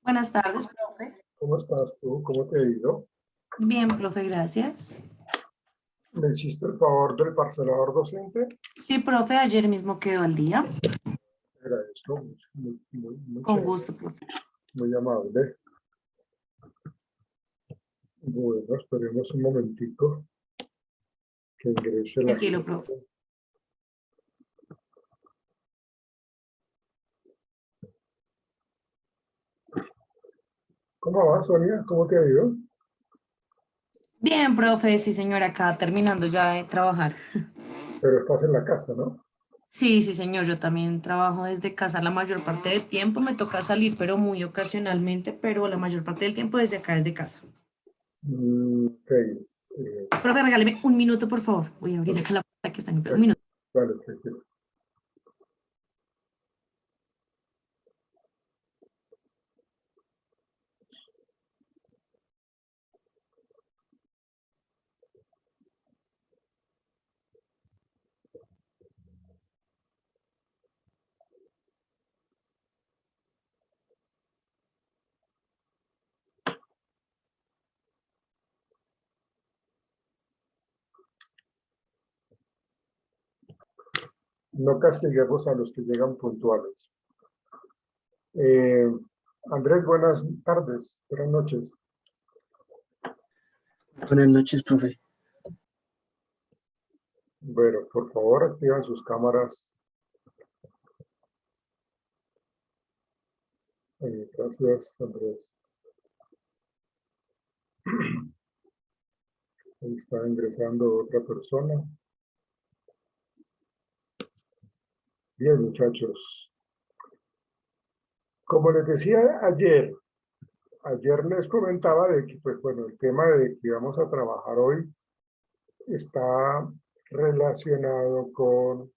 Buenas tardes, profe. ¿Cómo estás tú? ¿Cómo te ha ido? Bien, profe, gracias. ¿Me hiciste el favor del parcelador docente? Sí, profe, ayer mismo quedó al día. Era esto, muy Con chévere, gusto, profe. muy amable. Bueno, esperemos un momentico que ingrese la Tranquilo, gente. profe. ¿Cómo va, Sonia? ¿Cómo te ha ido? Bien, profe, sí, señora, acá terminando ya de trabajar. Pero estás en la casa, ¿no? Sí, sí, señor, yo también trabajo desde casa la mayor parte del tiempo. Me toca salir, pero muy ocasionalmente, pero la mayor parte del tiempo desde acá, desde casa. Ok. Profe, regáleme un minuto, por favor. Voy a abrir acá la puerta que está en un minuto. Vale, tranquilo. No castiguemos a los que llegan puntuales. Andrés, buenas tardes, buenas noches. Buenas noches, profe. Bueno, por favor, activan sus cámaras. Gracias, Andrés. Ahí está ingresando otra persona. Bien, muchachos. Como les decía ayer les comentaba de que, pues bueno, el tema de que vamos a trabajar hoy está relacionado con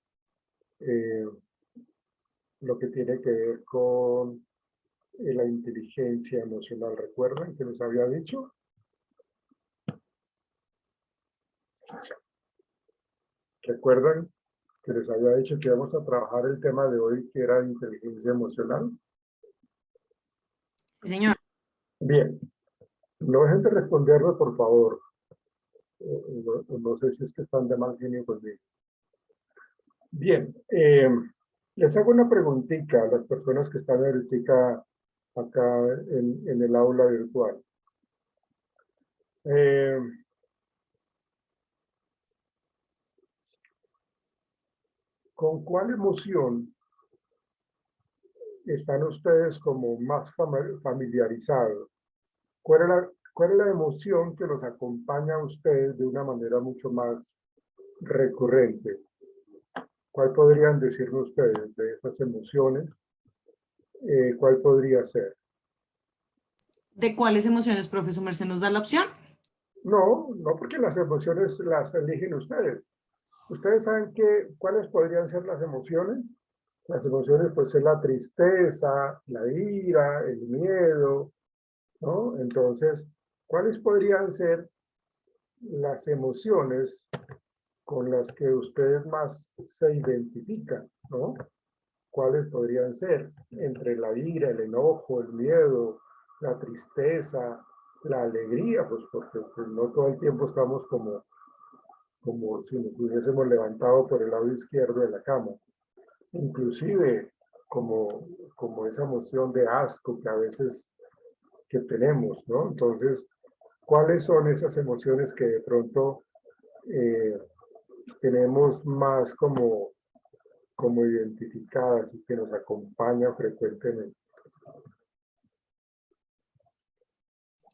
lo que tiene que ver con la inteligencia emocional. ¿Recuerdan que les había dicho? ¿Recuerdan que les había dicho que vamos a trabajar el tema de hoy, que era inteligencia emocional? Sí, señor. Bien, no dejen de responderme, por favor. No sé si es que están de mal genio conmigo. Bien, les hago una preguntita a las personas que están ahorita acá en el aula virtual. ¿Con cuál emoción están ustedes como más familiarizados? ¿Cuál es la emoción que los acompaña a ustedes de una manera mucho más recurrente? ¿Cuál podrían decirme ustedes de esas emociones? ¿Cuál podría ser? ¿De cuáles emociones, profesor Merced, nos da la opción? No, no, porque las emociones las eligen ustedes. ¿Ustedes saben cuáles podrían ser las emociones? Las emociones pueden ser la tristeza, la ira, el miedo, ¿no? Entonces, ¿cuáles podrían ser las emociones con las que ustedes más se identifican, ¿no? ¿Cuáles podrían ser? Entre la ira, el enojo, el miedo, la tristeza, la alegría, pues porque pues, no todo el tiempo estamos como si nos hubiésemos levantado por el lado izquierdo de la cama. Inclusive como esa emoción de asco que a veces que tenemos, ¿no? Entonces, ¿cuáles son esas emociones que de pronto tenemos más como identificadas y que nos acompañan frecuentemente?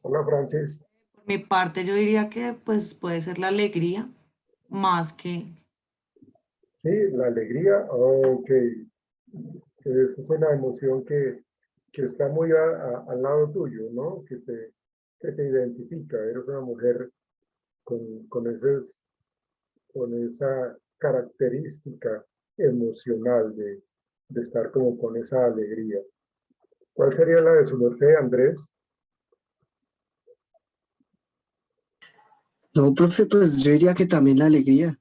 Hola, Francis. Por mi parte, yo diría que pues puede ser la alegría más que... Sí, la alegría. Ok. Esa es una emoción que está muy al lado tuyo, ¿no? Que te identifica. Eres una mujer con esa característica emocional de estar como con esa alegría. ¿Cuál sería la de su merced, Andrés? No, profe, pues yo diría que también la alegría.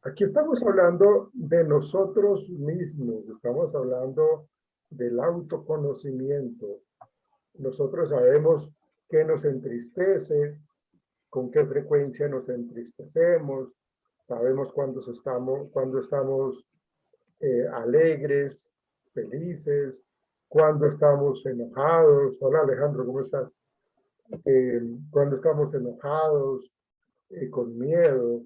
Aquí estamos hablando de nosotros mismos, estamos hablando del autoconocimiento. Nosotros sabemos qué nos entristece, con qué frecuencia nos entristecemos, sabemos cuando estamos alegres, felices, cuando estamos enojados. Hola Alejandro, ¿cómo estás? Cuando estamos enojados, con miedo,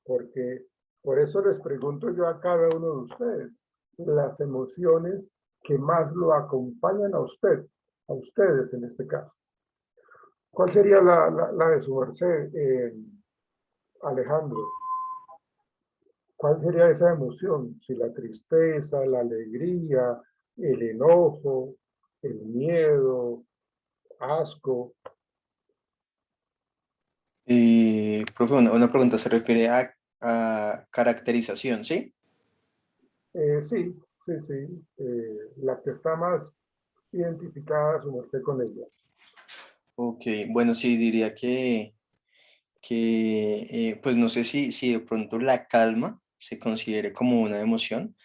porque por eso les pregunto yo a cada uno de ustedes, las emociones que más lo acompañan a usted, a ustedes en este caso. ¿Cuál sería la de su merced, Alejandro? ¿Cuál sería esa emoción? Si la tristeza, la alegría, el enojo, el miedo, asco. Profe, una pregunta se refiere a caracterización, ¿sí? Sí, sí, sí. La que está más identificada, su merced, con ella. Ok, bueno, sí, diría pues no sé si de pronto la calma se considere como una emoción,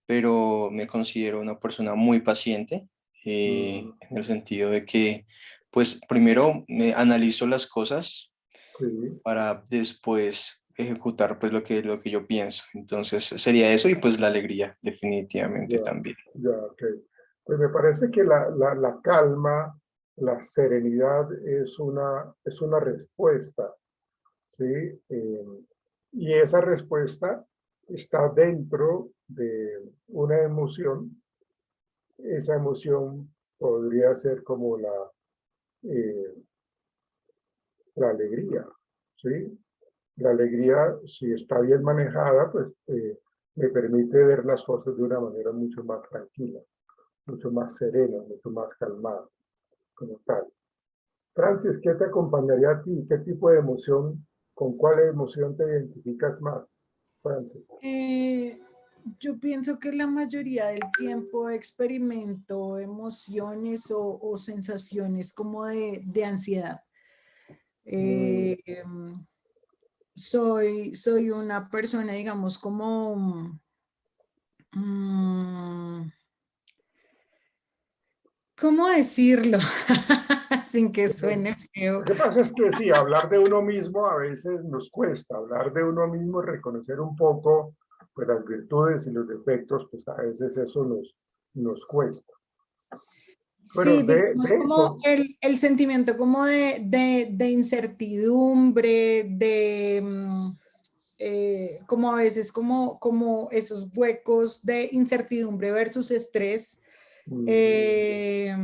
pero me considero una persona muy paciente, Mm, en el sentido de que, pues primero me analizo las cosas sí, para después ejecutar pues lo que yo pienso. Entonces sería eso y pues la alegría, definitivamente ya, también. ya, ok. Pues me parece que la calma, la serenidad es una respuesta, ¿sí? Y esa respuesta está dentro de una emoción. Esa emoción podría ser como eh, la alegría, ¿sí? La alegría, si está bien manejada, pues me permite ver las cosas de una manera mucho más tranquila, mucho más serena, mucho más calmada, como tal. Francis, ¿qué te acompañaría a ti? ¿Qué tipo de emoción, con cuál emoción te identificas más, Francis? Eh, yo pienso que la mayoría del tiempo experimento emociones o sensaciones como de ansiedad. Mm, Eh, soy una persona, digamos, como, mm, ¿cómo decirlo? Sin que suene Lo feo. que pasa es que sí, hablar de uno mismo a veces nos cuesta, hablar de uno mismo, reconocer un poco pues, las virtudes y los defectos, pues a veces eso nos cuesta. Bueno, Sí, digamos de como hecho, el sentimiento como de incertidumbre, como a veces como esos huecos de incertidumbre versus estrés, mm, eh,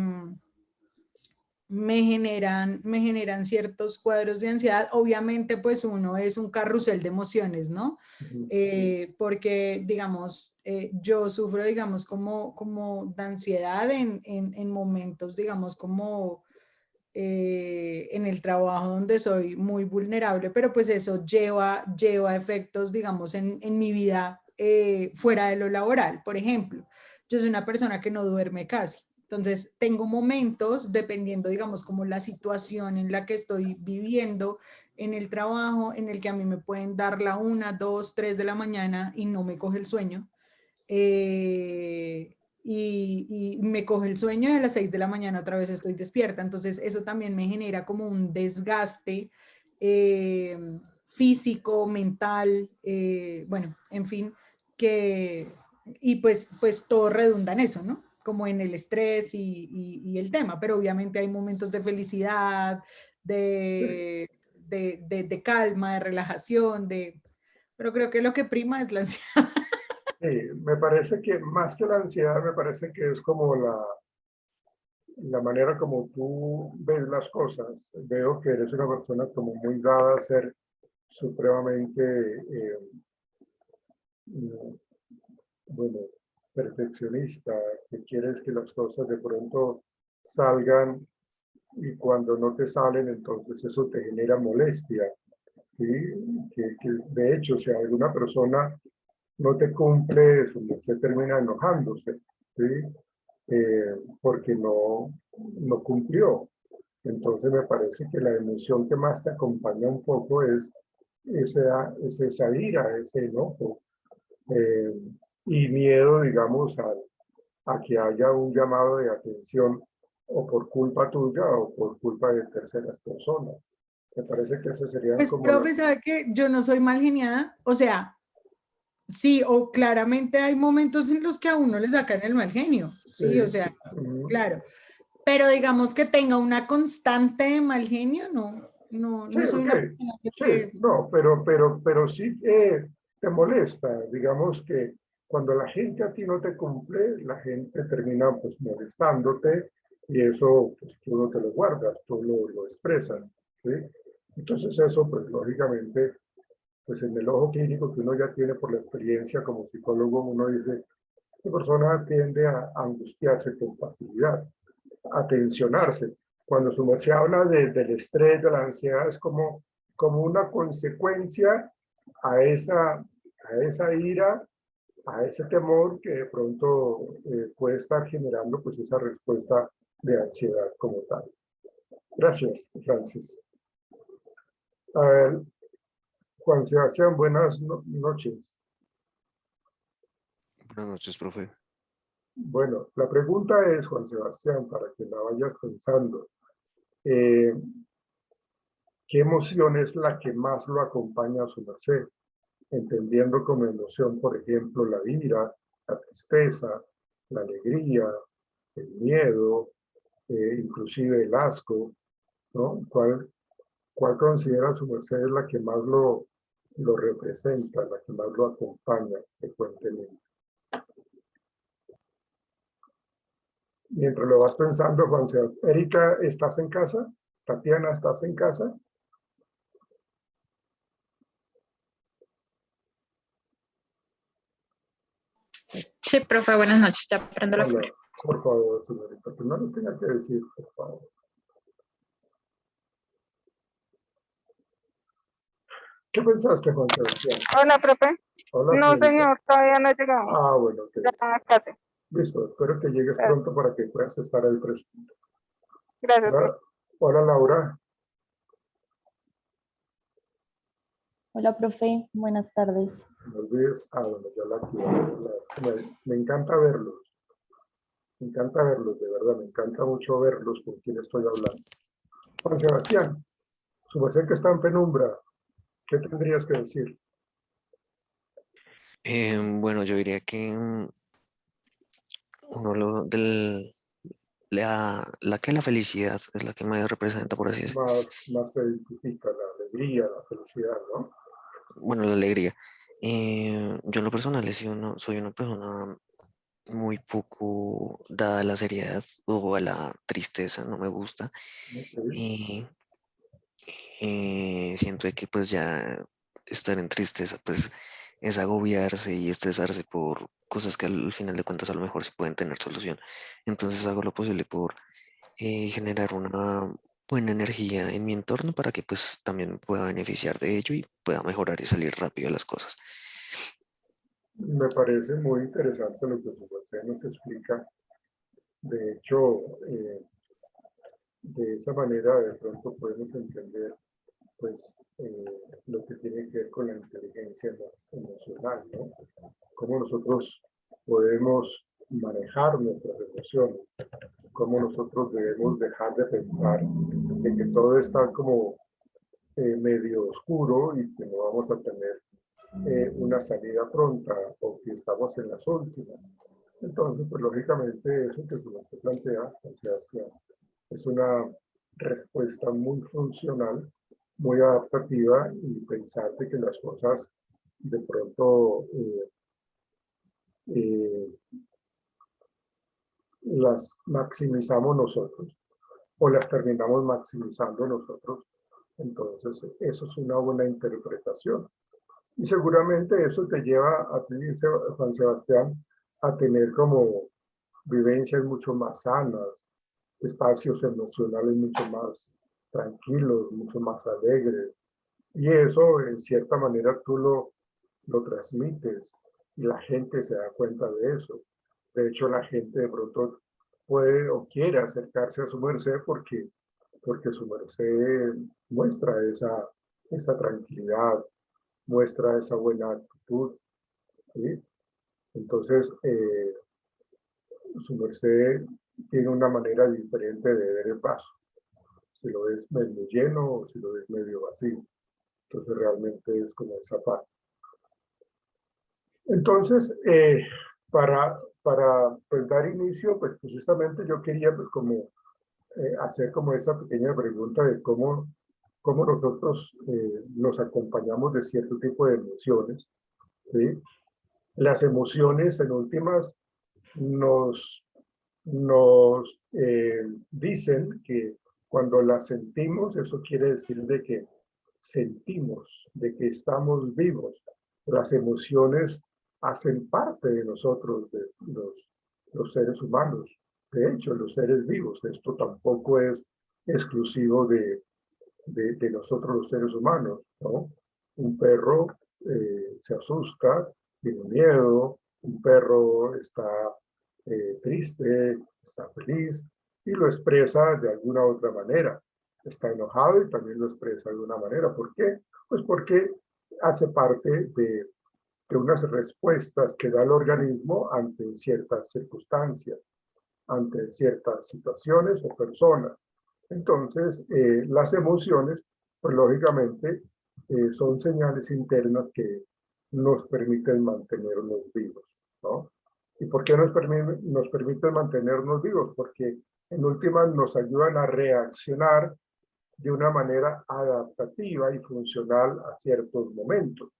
me generan ciertos cuadros de ansiedad. Obviamente, pues uno es un carrusel de emociones, ¿no? mm, Porque, digamos, yo sufro, digamos, como de ansiedad en momentos, digamos, como en el trabajo donde soy muy vulnerable, pero pues eso lleva efectos, digamos, en mi vida fuera de lo laboral. Por ejemplo, yo soy una persona que no duerme casi. Entonces, tengo momentos, dependiendo, digamos, como la situación en la que estoy viviendo en el trabajo, en el que a mí me pueden dar la 1, 2, 3 de la mañana y no me coge el sueño. Y me coge el sueño y a las 6 de la mañana otra vez estoy despierta. Entonces eso también me genera como un desgaste eh, físico, mental, bueno, en fin, que, y pues todo redunda en eso, ¿no? Como en el estrés y el tema, pero obviamente hay momentos de felicidad, sí, de calma, de relajación, pero creo que lo que prima es la ansiedad. sí, me parece que más que la ansiedad, me parece que es como la manera como tú ves las cosas. Veo que eres una persona como muy dada a ser supremamente, mm, bueno, perfeccionista, que quieres que las cosas de pronto salgan y cuando no te salen, entonces eso te genera molestia, ¿sí? Que de hecho, si alguna persona no te cumple eso, se termina enojándose, ¿sí? Porque no cumplió. Entonces me parece que la emoción que más te acompaña un poco es esa ira, ese enojo eh, y miedo, digamos, a que haya un llamado de atención o por culpa tuya o por culpa de terceras personas. Me parece que esas serían Pues, como profe, ¿sabe que yo no soy mal geniada? O sea, sí, o claramente hay momentos en los que a uno le sacan el mal genio, sí, o sea, claro. Pero digamos que tenga una constante de mal genio, no, no, Sí, no soy ok. una persona que Sí, no, pero sí te molesta, digamos que cuando la gente a ti no te cumple, la gente termina pues molestándote y eso pues tú no te lo guardas, tú lo expresas, ¿sí? Entonces eso pues lógicamente pues en el ojo clínico que uno ya tiene por la experiencia como psicólogo, uno dice, esta persona tiende a angustiarse con facilidad, a tensionarse. Cuando su merced habla del estrés, de la ansiedad, es como una consecuencia a esa ira, a ese temor que de pronto puede estar generando pues esa respuesta de ansiedad como tal. Gracias, Francis. A ver, Juan Sebastián, buenas noches. Buenas noches, profe. Bueno, la pregunta es, Juan Sebastián, para que la vayas pensando, ¿qué emoción es la que más lo acompaña a su merced? Entendiendo como emoción, por ejemplo, la ira, la tristeza, la alegría, el miedo, inclusive el asco, ¿no? ¿Cuál considera su merced es la que más lo representa, la que más lo acompaña frecuentemente? Mientras lo vas pensando, Juan Sebastián. Erika, ¿estás en casa? Tatiana, ¿estás en casa? Sí, profe, buenas noches. Ya prendo la Hola, flor. por favor, señorita, que no nos tenga que decir, por favor. ¿Qué pensaste, Juan Sebastián? Hola, profe. Hola, No, señorita. señor, todavía no he llegado. Ah, bueno, ok. Ya casi. Listo, espero que llegues Gracias, pronto para que puedas estar ahí presente. gracias, profe. Hola, hola, Laura. Hola, profe. Buenas tardes. No olvides. Ah, bueno, ya la activaron. Me encanta verlos. Me encanta verlos, de verdad. Me encanta mucho verlos con quien estoy hablando. Juan Sebastián, su merced que está en penumbra, ¿qué tendrías que decir? Bueno, yo diría que uno la felicidad es la que me representa, por así decirlo. Más te identifica la alegría, la felicidad, ¿no? Bueno, la alegría. Yo en lo personal soy una persona muy poco dada a la seriedad o a la tristeza, no me gusta. Ok. Y siento de que pues ya estar en tristeza pues es agobiarse y estresarse por cosas que al final de cuentas a lo mejor sí pueden tener solución. Entonces hago lo posible por generar una buena energía en mi entorno para que pues también me pueda beneficiar de ello y pueda mejorar y salir rápido de las cosas. Me parece muy interesante lo que su merced nos explica. De hecho, de esa manera de pronto podemos entender pues lo que tiene que ver con la inteligencia emocional, ¿no? Cómo nosotros podemos manejar nuestras emociones, cómo nosotros debemos dejar de pensar en que todo está como medio oscuro y que no vamos a tener una salida pronta o que estamos en las últimas. Entonces, pues lógicamente eso que se nos plantea, o sea, es una respuesta muy funcional, muy adaptativa y pensar de que las cosas de pronto eh, las maximizamos nosotros o las terminamos maximizando nosotros. Entonces, eso es una buena interpretación. Y seguramente eso te lleva a ti, Juan Sebastián, a tener como vivencias mucho más sanas, espacios emocionales mucho más tranquilos, mucho más alegres. Y eso, en cierta manera, tú lo transmites y la gente se da cuenta de eso. De hecho, la gente de pronto puede o quiere acercarse a su merced porque su merced muestra esa tranquilidad, muestra esa buena actitud, ¿sí? Entonces, su merced tiene una manera diferente de ver el vaso. Si lo ves medio lleno o si lo ves medio vacío. Entonces realmente es como esa parte. Entonces, para pues, dar inicio, pues precisamente yo quería pues como hacer como esa pequeña pregunta de cómo nosotros nos acompañamos de cierto tipo de emociones, ¿sí? Las emociones en últimas nos dicen que cuando las sentimos, eso quiere decir de que sentimos, de que estamos vivos. Las emociones hacen parte de nosotros, de los seres humanos. De hecho, los seres vivos. Esto tampoco es exclusivo de nosotros los seres humanos, ¿no? Un perro se asusta, tiene miedo, un perro está triste, está feliz y lo expresa de alguna otra manera. Está enojado y también lo expresa de una manera. ¿Por qué? Pues porque hace parte de unas respuestas que da el organismo ante ciertas circunstancias, ante ciertas situaciones o personas. Entonces, las emociones, pues lógicamente, son señales internas que nos permiten mantenernos vivos, ¿no? ¿Y por qué nos permiten mantenernos vivos? Porque en últimas nos ayudan a reaccionar de una manera adaptativa y funcional a ciertos momentos,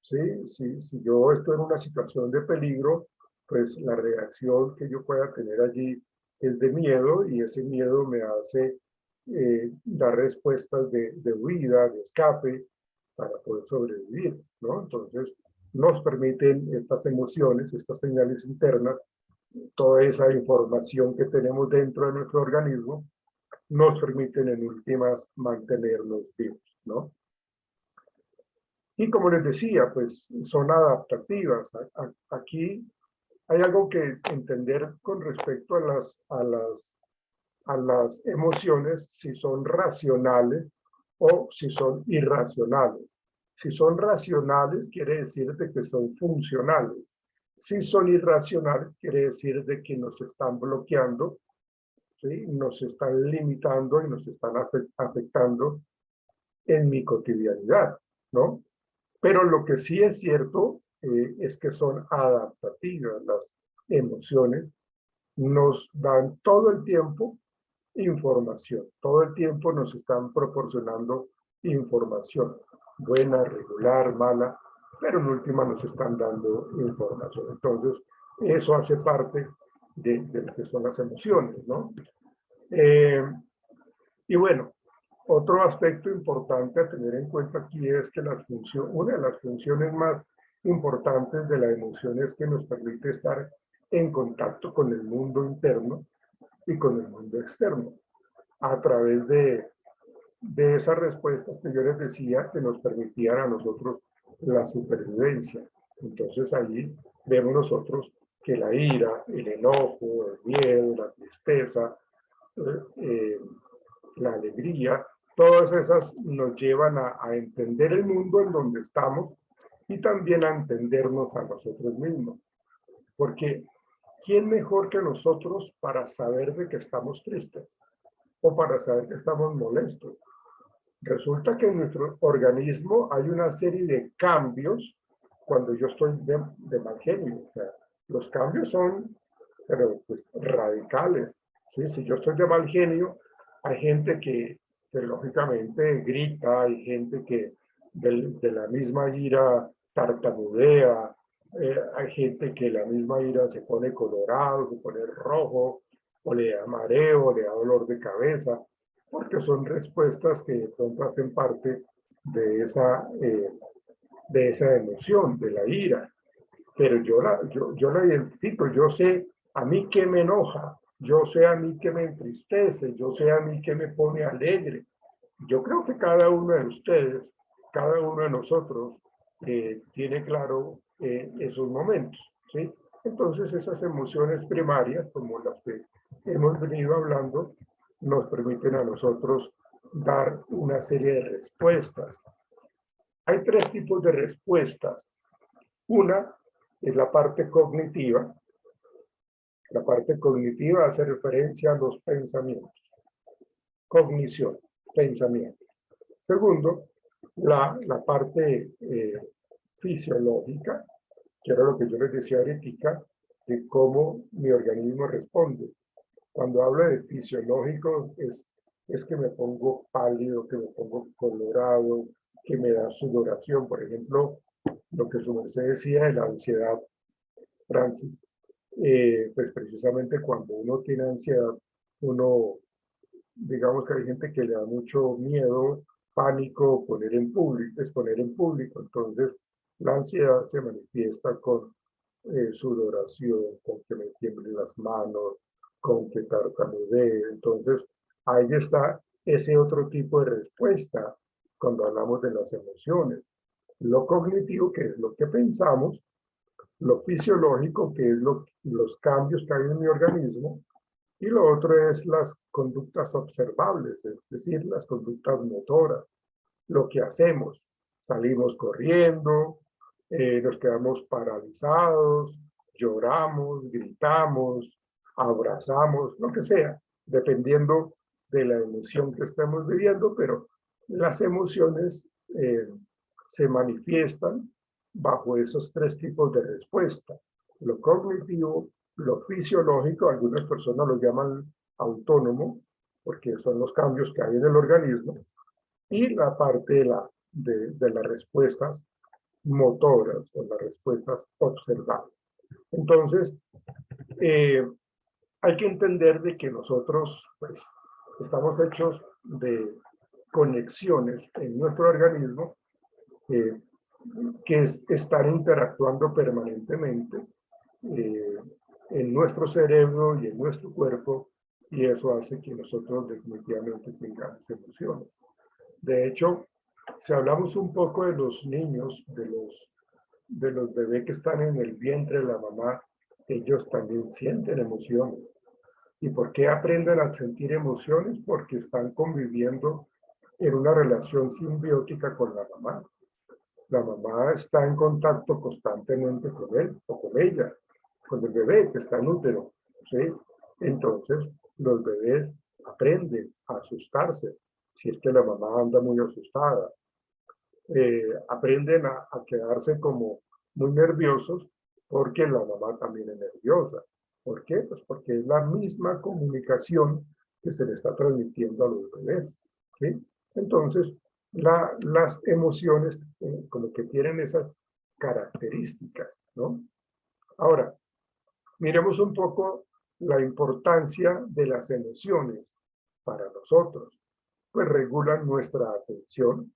¿sí? Si yo estoy en una situación de peligro, pues la reacción que yo pueda tener allí es de miedo y ese miedo me hace dar respuestas de huida, de escape, para poder sobrevivir, ¿no? Entonces, nos permiten estas emociones, estas señales internas, toda esa información que tenemos dentro de nuestro organismo, nos permiten en últimas mantenernos vivos, ¿no? Y como les decía, pues son adaptativas. Aquí hay algo que entender con respecto a las emociones, si son racionales o si son irracionales. Si son racionales, quiere decir de que son funcionales. Si son irracionales, quiere decir de que nos están bloqueando, ¿sí? Nos están limitando y nos están afectando en mi cotidianidad, ¿no? Pero lo que sí es cierto es que son adaptativas las emociones, nos dan todo el tiempo información, todo el tiempo nos están proporcionando información, buena, regular, mala, pero en última nos están dando información. Entonces, eso hace parte de lo que son las emociones, ¿no? Y bueno, otro aspecto importante a tener en cuenta aquí es que una de las funciones más importantes de la emoción es que nos permite estar en contacto con el mundo interno y con el mundo externo, a través de esas respuestas que yo les decía que nos permitían a nosotros la supervivencia. Entonces allí vemos nosotros que la ira, el enojo, el miedo, la tristeza, la alegría, todas esas nos llevan a entender el mundo en donde estamos y también a entendernos a nosotros mismos. Porque ¿quién mejor que nosotros para saber de que estamos tristes o para saber que estamos molestos? Resulta que en nuestro organismo hay una serie de cambios cuando yo estoy de mal genio. O sea, los cambios son pero, pues, radicales, ¿sí? Si yo estoy de mal genio, hay gente que lógicamente grita, hay gente que de la misma ira tartamudea, hay gente que la misma ira se pone colorado, se pone rojo, o le da mareo, le da dolor de cabeza, porque son respuestas que de pronto hacen parte de esa emoción, de la ira. Pero yo la identifico, yo sé a mí qué me enoja, yo sé a mí qué me entristece, yo sé a mí qué me pone alegre. Yo creo que cada uno de ustedes, cada uno de nosotros, tiene claro esos momentos, ¿sí? Entonces esas emociones primarias, como las que hemos venido hablando, nos permiten a nosotros dar una serie de respuestas. Hay tres tipos de respuestas. Una es la parte cognitiva, La parte cognitiva hace referencia a los pensamientos. Cognición, pensamiento. Segundo, la parte fisiológica, que era lo que yo les decía ahorita, de cómo mi organismo responde. Cuando hablo de fisiológico, es que me pongo pálido, que me pongo colorado, que me da sudoración. Por ejemplo, lo que su merced decía de la ansiedad, Francis, pues precisamente cuando uno tiene ansiedad, uno, digamos que hay gente que le da mucho miedo, pánico, exponer en público. Entonces, la ansiedad se manifiesta con sudoración, con que me tiemblen las manos, con que tartamudee. Entonces, ahí está ese otro tipo de respuesta cuando hablamos de las emociones. Lo cognitivo, que es lo que pensamos, lo fisiológico, que es los cambios que hay en mi organismo, y lo otro es las conductas observables, es decir, las conductas motoras, lo que hacemos. Salimos corriendo, nos quedamos paralizados, lloramos, gritamos, abrazamos, lo que sea, dependiendo de la emoción que estemos viviendo, pero las emociones se manifiestan bajo esos tres tipos de respuesta. Lo cognitivo, lo fisiológico, algunas personas lo llaman autónomo, porque son los cambios que hay en el organismo, y la parte de las respuestas motoras o las respuestas observables. Entonces, hay que entender de que nosotros pues, estamos hechos de conexiones en nuestro organismo que están interactuando permanentemente en nuestro cerebro y en nuestro cuerpo, y eso hace que nosotros definitivamente tengamos emociones. De hecho, si hablamos un poco de los niños, de los bebés que están en el vientre de la mamá, ellos también sienten emociones. ¿Y por qué aprenden a sentir emociones? Porque están conviviendo en una relación simbiótica con la mamá. La mamá está en contacto constantemente con él o con ella, con el bebé que está en útero, ¿sí? Entonces, los bebés aprenden a asustarse, si es que la mamá anda muy asustada. Aprenden a quedarse como muy nerviosos porque la mamá también es nerviosa. ¿Por qué? Pues porque es la misma comunicación que se le está transmitiendo a los bebés, ¿sí? Entonces, las emociones como que tienen esas características, ¿no? Ahora, miremos un poco la importancia de las emociones para nosotros. Pues regulan nuestra atención,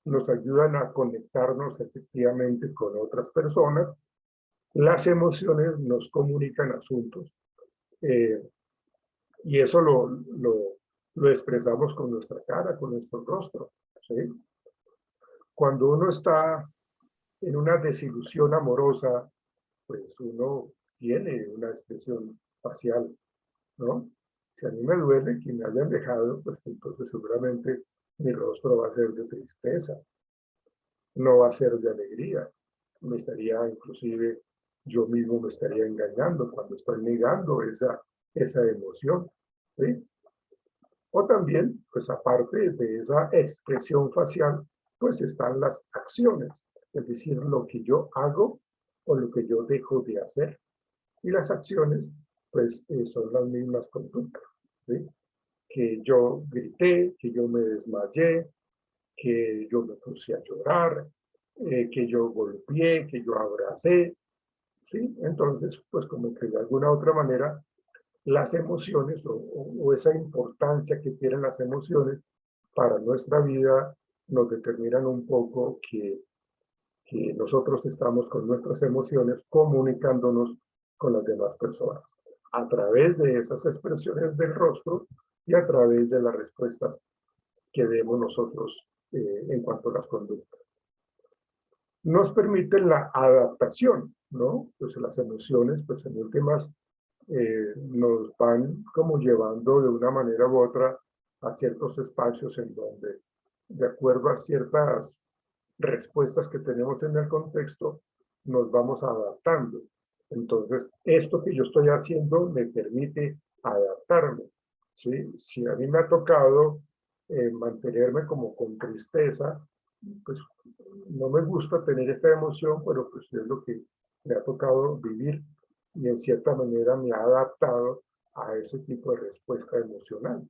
nos ayudan a conectarnos efectivamente con otras personas. Las emociones nos comunican asuntos y eso lo expresamos con nuestra cara, con nuestro rostro, ¿sí? Cuando uno está en una desilusión amorosa, pues uno tiene una expresión facial, ¿no? Si a mí me duele que me hayan dejado, pues entonces seguramente mi rostro va a ser de tristeza, no va a ser de alegría. Me estaría, inclusive, yo mismo me estaría engañando cuando estoy negando esa emoción, ¿sí? O también, pues aparte de esa expresión facial, pues están las acciones, es decir, lo que yo hago o lo que yo dejo de hacer. Y las acciones, pues son las mismas conductas, ¿sí? Que yo grité, que yo me desmayé, que yo me puse a llorar, que yo golpeé, que yo abracé, ¿sí? Entonces, pues como que de alguna otra manera, las emociones o esa importancia que tienen las emociones para nuestra vida nos determinan un poco que nosotros estamos con nuestras emociones comunicándonos con las demás personas a través de esas expresiones del rostro y a través de las respuestas que demos nosotros en cuanto a las conductas. Nos permiten la adaptación, ¿no? Pues las emociones, pues en últimas, nos van como llevando de una manera u otra a ciertos espacios en donde, de acuerdo a ciertas respuestas que tenemos en el contexto, nos vamos adaptando. Entonces, esto que yo estoy haciendo me permite adaptarme, ¿sí? Si a mí me ha tocado mantenerme como con tristeza, pues no me gusta tener esta emoción, pero pues es lo que me ha tocado vivir y en cierta manera me ha adaptado a ese tipo de respuesta emocional,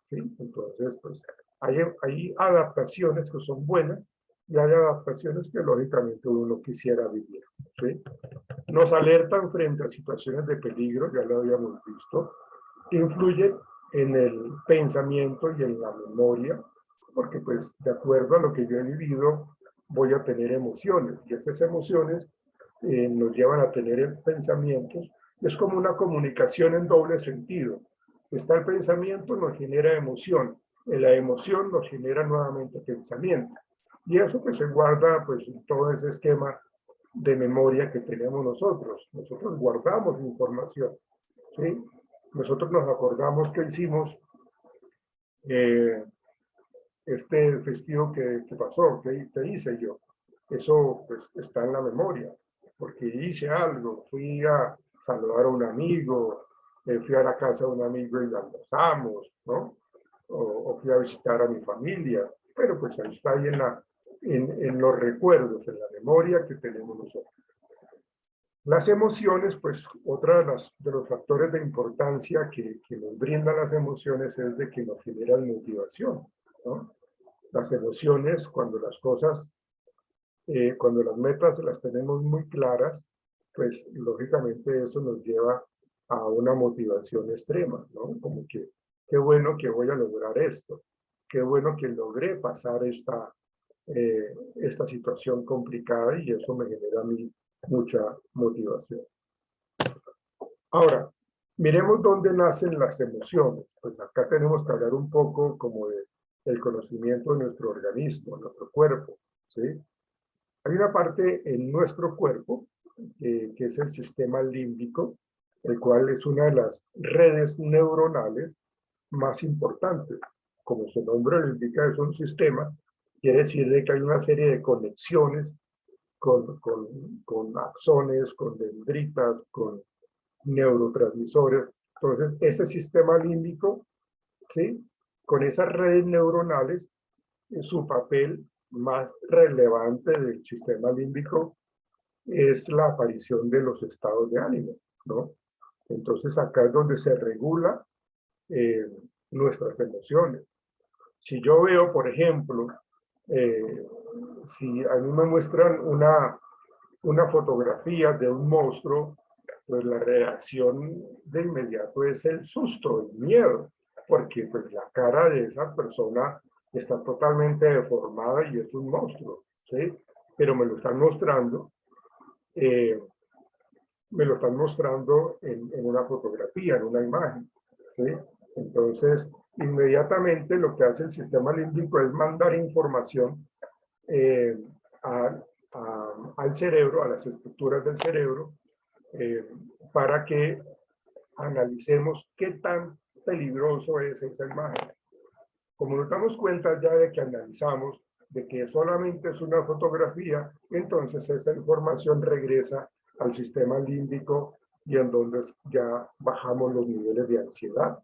¿sí? Entonces, pues hay adaptaciones que son buenas y hay adaptaciones que lógicamente uno no quisiera vivir, ¿sí? Nos alertan frente a situaciones de peligro, ya lo habíamos visto, influye en el pensamiento y en la memoria, porque pues de acuerdo a lo que yo he vivido, voy a tener emociones, y estas emociones nos llevan a tener pensamientos. Es como una comunicación en doble sentido. Está el pensamiento, nos genera emoción, y la emoción nos genera nuevamente pensamiento. Y eso que se guarda pues en todo ese esquema de memoria que tenemos nosotros. Nosotros guardamos información, ¿sí? Nosotros nos acordamos que hicimos este festivo que pasó, que hice yo. Eso pues está en la memoria, porque hice algo, fui a saludar a un amigo, fui a la casa de un amigo y almorzamos, ¿no? O fui a visitar a mi familia, pero pues ahí está ahí en los recuerdos, en la memoria que tenemos nosotros. Las emociones, pues otra de los factores de importancia que nos brindan las emociones es de que nos generan motivación, ¿no? Las emociones, cuando las cosas, cuando las metas las tenemos muy claras, pues lógicamente eso nos lleva a una motivación extrema, ¿no? Como que, qué bueno que voy a lograr esto, qué bueno que logré pasar esta situación complicada y eso me genera a mí mucha motivación. Ahora, miremos dónde nacen las emociones. Pues acá tenemos que hablar un poco como del conocimiento de nuestro organismo, nuestro cuerpo, ¿sí? Hay una parte en nuestro cuerpo que es el sistema límbico, el cual es una de las redes neuronales más importantes. Como su nombre lo indica, es un sistema, quiere decir de que hay una serie de conexiones con axones, con dendritas, con neurotransmisores. Entonces, ese sistema límbico, ¿sí? Con esas redes neuronales, su papel más relevante del sistema límbico es la aparición de los estados de ánimo, ¿no? Entonces, acá es donde se regula nuestras emociones. Si yo veo, por ejemplo, si a mí me muestran una fotografía de un monstruo, pues la reacción de inmediato es el susto, el miedo, porque pues la cara de esa persona está totalmente deformada y es un monstruo, ¿sí? Pero me lo están mostrando en una fotografía, en una imagen, ¿sí? Entonces, inmediatamente lo que hace el sistema límbico es mandar información al cerebro, a las estructuras del cerebro, para que analicemos qué tan peligroso es esa imagen. Como nos damos cuenta ya de que analizamos, de que solamente es una fotografía, entonces esta información regresa al sistema límbico y en donde ya bajamos los niveles de ansiedad,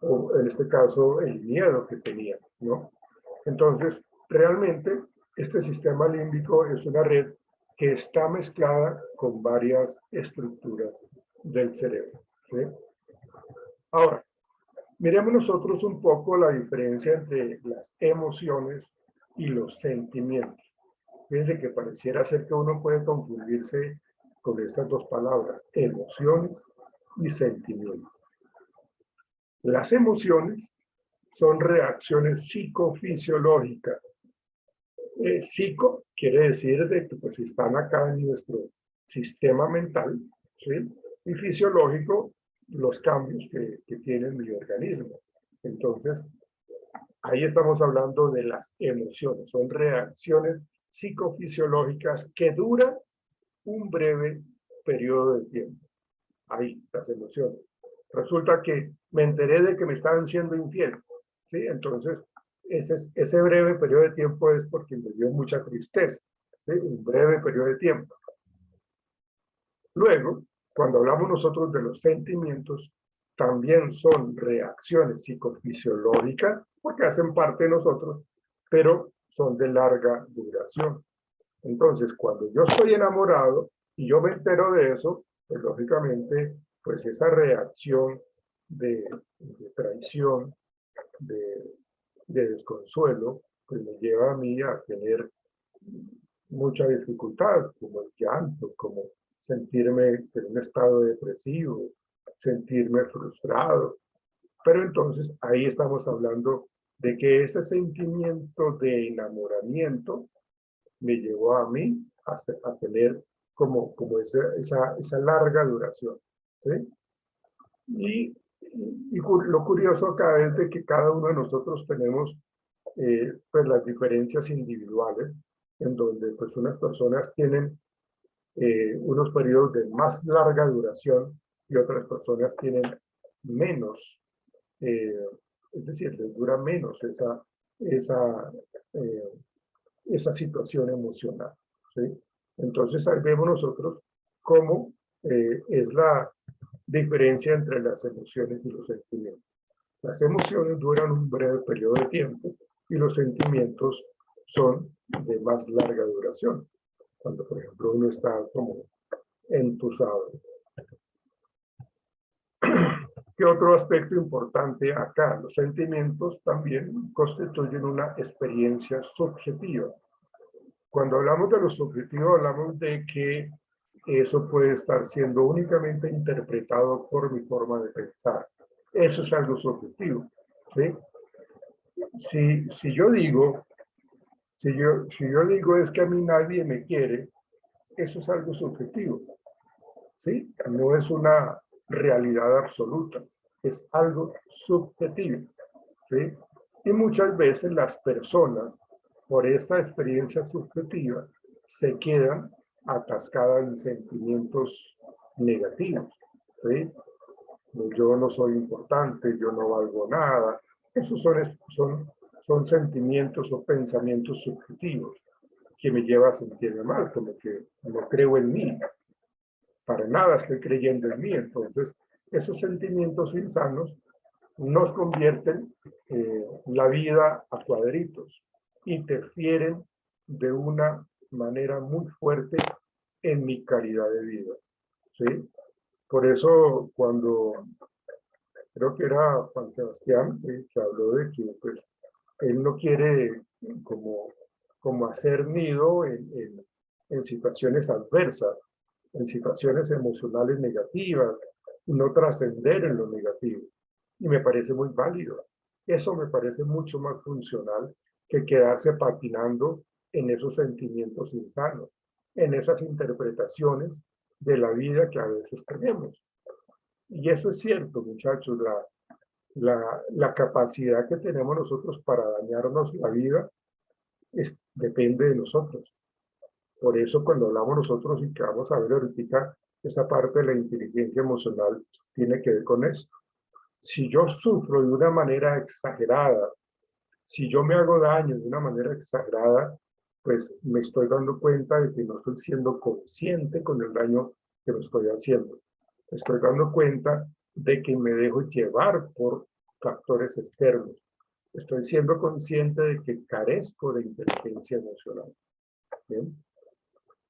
o en este caso el miedo que tenía, ¿no? Entonces, realmente este sistema límbico es una red que está mezclada con varias estructuras del cerebro, ¿sí? Ahora, miremos nosotros un poco la diferencia entre las emociones y los sentimientos. Fíjense que pareciera ser que uno puede confundirse con estas dos palabras, emociones y sentimientos. Las emociones son reacciones psicofisiológicas. Psico quiere decir de que pues están acá en nuestro sistema mental, ¿sí? Y fisiológico, los cambios que tiene mi organismo. Entonces, ahí estamos hablando de las emociones. Son reacciones psicofisiológicas que duran un breve periodo de tiempo. Ahí, las emociones. Resulta que me enteré de que me estaban siendo infiel, ¿sí? Entonces, ese breve periodo de tiempo es porque me dio mucha tristeza, ¿sí? Un breve periodo de tiempo. Luego, Cuando hablamos nosotros de los sentimientos, también son reacciones psicofisiológicas, porque hacen parte de nosotros, pero son de larga duración. Entonces, cuando yo estoy enamorado y yo me entero de eso, pues lógicamente, pues esa reacción de traición, de desconsuelo, pues me lleva a mí a tener mucha dificultad, como el llanto, como sentirme en un estado depresivo, sentirme frustrado. Pero entonces ahí estamos hablando de que ese sentimiento de enamoramiento me llevó a mí a tener como esa larga duración. ¿Sí? Y lo curioso acá es de que cada uno de nosotros tenemos pues las diferencias individuales, en donde pues unas personas tienen unos periodos de más larga duración y otras personas tienen menos, es decir, les dura menos eh, esa situación emocional. ¿Sí? Entonces ahí vemos nosotros cómo es la diferencia entre las emociones y los sentimientos. Las emociones duran un breve periodo de tiempo y los sentimientos son de más larga duración. Cuando, por ejemplo, uno está como entusado. ¿Qué otro aspecto importante acá? Los sentimientos también constituyen una experiencia subjetiva. Cuando hablamos de lo subjetivo, hablamos de que eso puede estar siendo únicamente interpretado por mi forma de pensar. Eso es algo subjetivo. ¿Sí? Si yo digo es que a mí nadie me quiere, eso es algo subjetivo. ¿Sí? No es una realidad absoluta, es algo subjetivo. ¿Sí? Y muchas veces las personas, por esta experiencia subjetiva, se quedan atascadas en sentimientos negativos. ¿Sí? Yo no soy importante, yo no valgo nada. Esos son sentimientos o pensamientos subjetivos que me llevan a sentirme mal, como que no creo en mí. Para nada estoy creyendo en mí. Entonces, esos sentimientos insanos nos convierten la vida a cuadritos, interfieren de una manera muy fuerte en mi calidad de vida. ¿Sí? Por eso, cuando creo que era Juan Sebastián que habló de que pues, él no quiere como hacer nido en situaciones adversas, en situaciones emocionales negativas, no trascender en lo negativo. Y me parece muy válido. Eso me parece mucho más funcional que quedarse patinando en esos sentimientos insanos, en esas interpretaciones de la vida que a veces tenemos. Y eso es cierto, muchachos, la capacidad que tenemos nosotros para dañarnos la vida depende de nosotros. Por eso cuando hablamos nosotros y que vamos a ver ahorita, esa parte de la inteligencia emocional tiene que ver con esto. Si yo sufro de una manera exagerada, si yo me hago daño de una manera exagerada, pues me estoy dando cuenta de que no estoy siendo consciente con el daño que me estoy haciendo. Me estoy dando cuenta de que me dejo llevar por factores externos. Estoy siendo consciente de que carezco de inteligencia emocional. ¿Bien?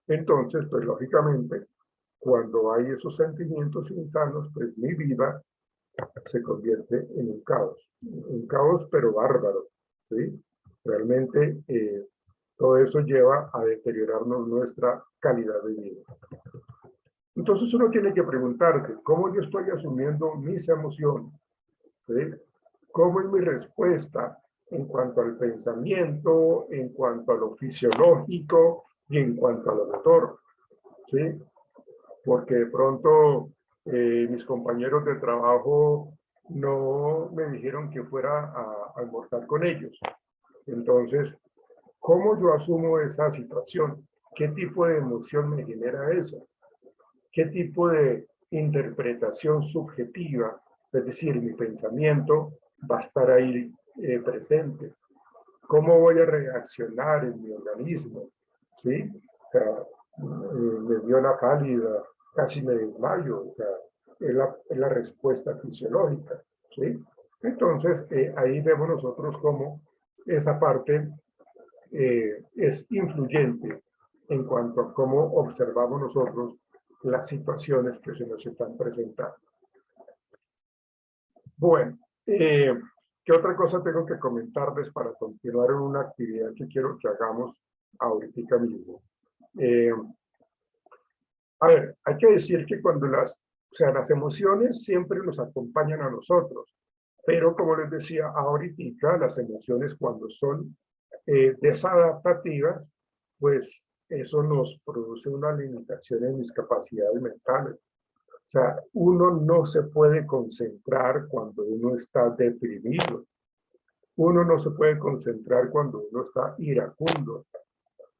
Entonces, pues lógicamente, cuando hay esos sentimientos insanos, pues mi vida se convierte en un caos pero bárbaro. ¿Sí? Realmente todo eso lleva a deteriorarnos nuestra calidad de vida. Entonces uno tiene que preguntarse, ¿cómo yo estoy asumiendo mis emociones? ¿Sí? ¿Cómo es mi respuesta en cuanto al pensamiento, en cuanto a lo fisiológico y en cuanto a lo motor? ¿Sí? Porque de pronto mis compañeros de trabajo no me dijeron que fuera a almorzar con ellos. Entonces, ¿cómo yo asumo esa situación? ¿Qué tipo de emoción me genera eso? ¿Qué tipo de interpretación subjetiva, es decir, mi pensamiento, va a estar ahí presente? ¿Cómo voy a reaccionar en mi organismo? ¿Sí? O sea, me dio la pálida, casi me desmayo, o sea, es la respuesta fisiológica, ¿sí? Entonces, ahí vemos nosotros cómo esa parte es influyente en cuanto a cómo observamos nosotros las situaciones que se nos están presentando. Bueno, ¿qué otra cosa tengo que comentarles para continuar en una actividad que quiero que hagamos ahorita mismo? A ver, hay que decir que cuando las emociones siempre nos acompañan a nosotros, pero como les decía ahorita, las emociones cuando son desadaptativas, pues eso nos produce una limitación en mis capacidades mentales. O sea, uno no se puede concentrar cuando uno está deprimido. Uno no se puede concentrar cuando uno está iracundo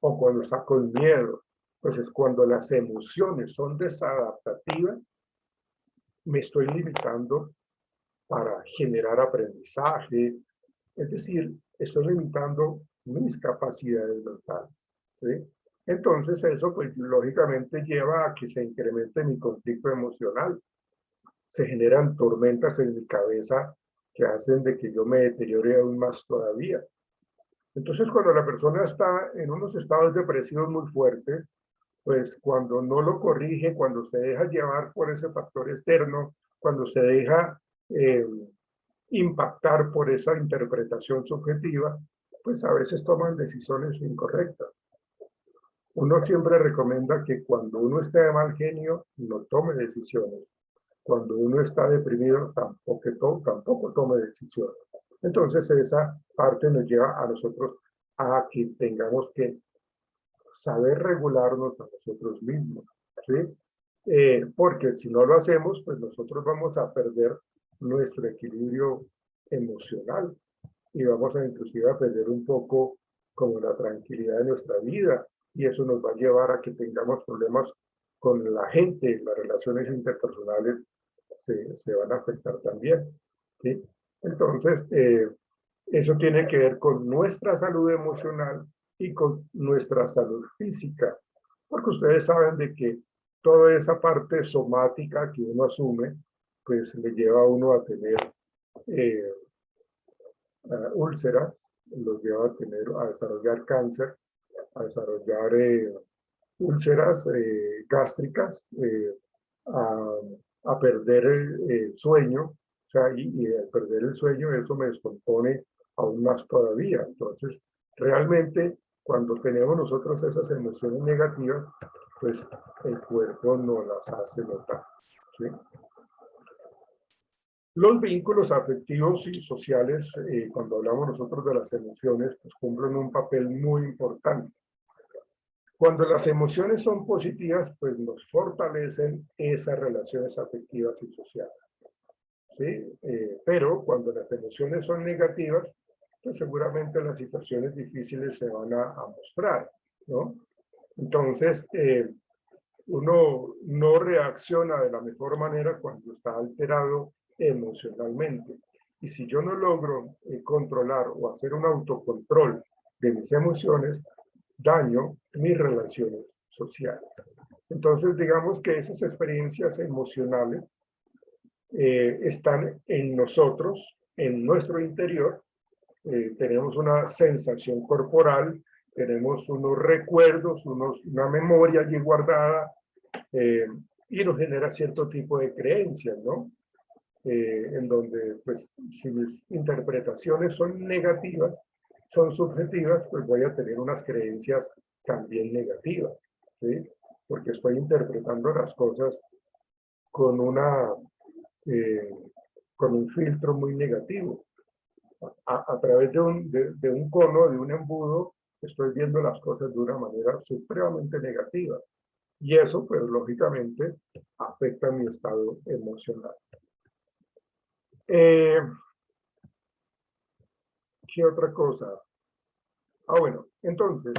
o cuando está con miedo. Entonces, cuando las emociones son desadaptativas, me estoy limitando para generar aprendizaje. Es decir, estoy limitando mis capacidades mentales, ¿sí? Entonces, eso, pues, lógicamente lleva a que se incremente mi conflicto emocional. Se generan tormentas en mi cabeza que hacen de que yo me deteriore aún más todavía. Entonces, cuando la persona está en unos estados depresivos muy fuertes, pues cuando no lo corrige, cuando se deja llevar por ese factor externo, cuando se deja impactar por esa interpretación subjetiva, pues a veces toman decisiones incorrectas. Uno siempre recomienda que cuando uno esté de mal genio, no tome decisiones. Cuando uno está deprimido, tampoco tome decisiones. Entonces esa parte nos lleva a nosotros a que tengamos que saber regularnos a nosotros mismos, ¿sí? Porque si no lo hacemos, pues nosotros vamos a perder nuestro equilibrio emocional y vamos a inclusive a perder un poco como la tranquilidad de nuestra vida, y eso nos va a llevar a que tengamos problemas con la gente, las relaciones interpersonales se van a afectar también, ¿sí? Entonces, eso tiene que ver con nuestra salud emocional y con nuestra salud física, porque ustedes saben de que toda esa parte somática que uno asume, pues le lleva a uno a tener úlceras, los lleva a desarrollar cáncer, a desarrollar úlceras gástricas, a perder el sueño, o sea, y al perder el sueño eso me descompone aún más todavía. Entonces, realmente, cuando tenemos nosotros esas emociones negativas, pues el cuerpo no las hace notar, ¿sí? Los vínculos afectivos y sociales, cuando hablamos nosotros de las emociones, pues cumplen un papel muy importante. Cuando las emociones son positivas, pues nos fortalecen esas relaciones afectivas y sociales, ¿sí? Pero cuando las emociones son negativas, pues seguramente las situaciones difíciles se van a mostrar, ¿no? Entonces, uno no reacciona de la mejor manera cuando está alterado emocionalmente. Y si yo no logro controlar o hacer un autocontrol de mis emociones, daño mis relaciones sociales. Entonces, digamos que esas experiencias emocionales están en nosotros, en nuestro interior. Tenemos una sensación corporal, tenemos unos recuerdos, una memoria allí guardada, y nos genera cierto tipo de creencias, ¿no? En donde, pues, si mis interpretaciones son negativas, son subjetivas, pues voy a tener unas creencias también negativas, ¿sí? Porque estoy interpretando las cosas con con un filtro muy negativo. A través de un cono, de un embudo, estoy viendo las cosas de una manera supremamente negativa. Y eso, pues, lógicamente, afecta mi estado emocional. ¿Qué otra cosa? Bueno, entonces,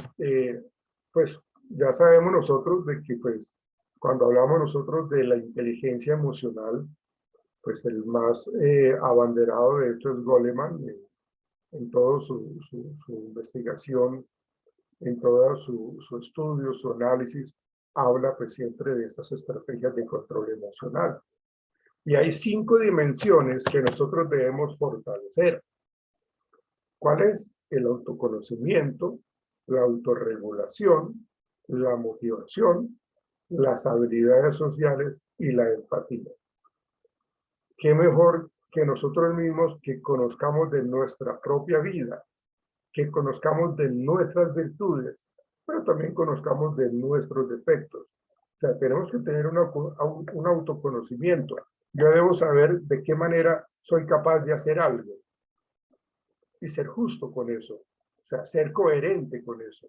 pues ya sabemos nosotros de que, pues, cuando hablamos nosotros de la inteligencia emocional, pues el más abanderado de esto es Goleman, en todo su investigación, en todo su estudio, su análisis, habla pues siempre de estas estrategias de control emocional. Y hay 5 dimensiones que nosotros debemos fortalecer. ¿Cuál es? El autoconocimiento, la autorregulación, la motivación, las habilidades sociales y la empatía. ¿Qué mejor que nosotros mismos que conozcamos de nuestra propia vida, que conozcamos de nuestras virtudes, pero también conozcamos de nuestros defectos? O sea, tenemos que tener un autoconocimiento. Yo debo saber de qué manera soy capaz de hacer algo y ser justo con eso. O sea, ser coherente con eso.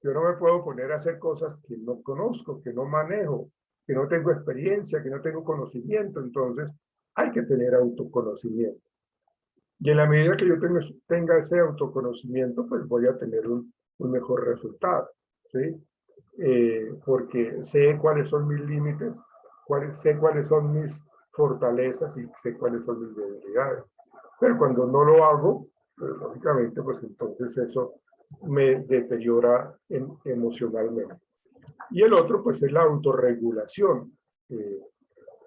Yo no me puedo poner a hacer cosas que no conozco, que no manejo, que no tengo experiencia, que no tengo conocimiento. Entonces, hay que tener autoconocimiento. Y en la medida que yo tenga ese autoconocimiento, pues voy a tener un mejor resultado, ¿sí? Porque sé cuáles son mis límites, sé cuáles son mis fortalezas y sé cuáles son mis debilidades. Pero cuando no lo hago, pues, lógicamente, pues entonces eso me deteriora emocionalmente. Y el otro, pues, es la autorregulación.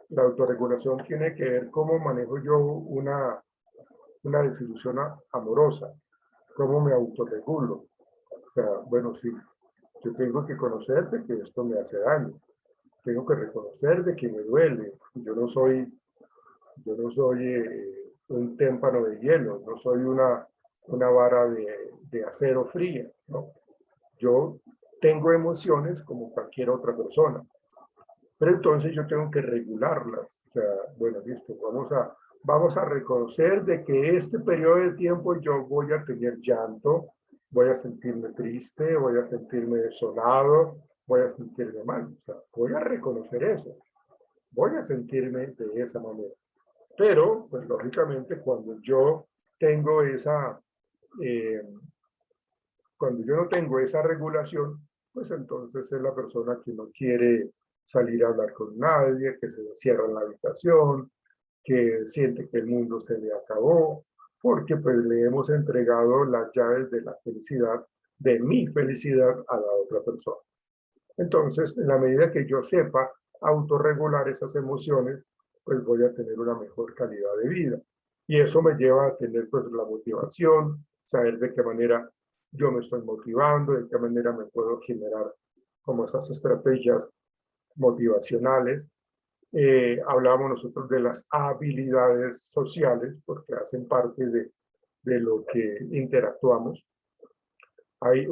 La autorregulación tiene que ver cómo manejo yo una desilusión amorosa, cómo me autorregulo. O sea, bueno, sí, yo tengo que conocer de que esto me hace daño. Tengo que reconocer de que me duele. Yo no soy un témpano de hielo, no soy una vara de acero fría, ¿no? Yo tengo emociones como cualquier otra persona, pero entonces yo tengo que regularlas. O sea, bueno, listo, vamos a reconocer de que este periodo de tiempo yo voy a tener llanto, voy a sentirme triste, voy a sentirme desolado, voy a sentirme mal. O sea, voy a reconocer eso, voy a sentirme de esa manera. Pero, pues lógicamente, cuando yo no tengo esa regulación, pues entonces es la persona que no quiere salir a hablar con nadie, que se encierra en la habitación, que siente que el mundo se le acabó, porque pues le hemos entregado las llaves de la felicidad, de mi felicidad, a la otra persona. Entonces, en la medida que yo sepa autorregular esas emociones, pues voy a tener una mejor calidad de vida. Y eso me lleva a tener pues la motivación, saber de qué manera yo me estoy motivando, de qué manera me puedo generar como esas estrategias motivacionales. Hablamos nosotros de las habilidades sociales, porque hacen parte de lo que interactuamos. Hay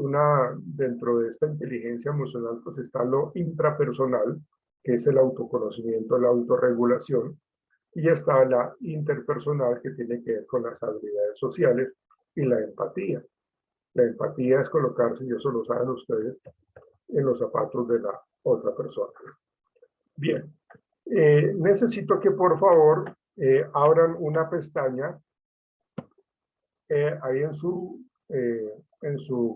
dentro de esta inteligencia emocional, pues está lo intrapersonal, que es el autoconocimiento, la autorregulación, y está la interpersonal, que tiene que ver con las habilidades sociales y la empatía. La empatía es colocarse, y eso lo saben ustedes, en los zapatos de la otra persona. Bien, necesito que por favor abran una pestaña ahí en su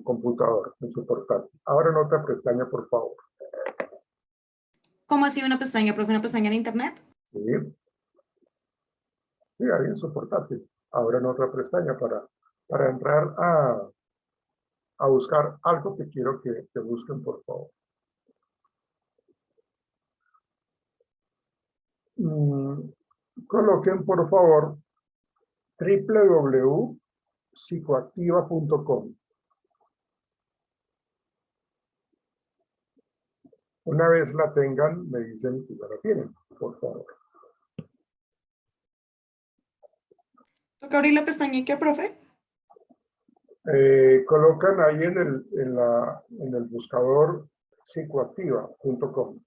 computador, en su portátil. Abran otra pestaña, por favor. ¿Cómo así una pestaña, profe? ¿Una pestaña en internet? Sí, sí, ahí en su portátil. Abran otra pestaña para entrar a buscar algo que quiero que busquen, por favor. Coloquen, por favor, www.psicoactiva.com. Una vez la tengan, me dicen que ya la tienen, por favor. ¿Toca abrir la pestaña y qué, profe? Colocan ahí en el buscador psicoactiva.com.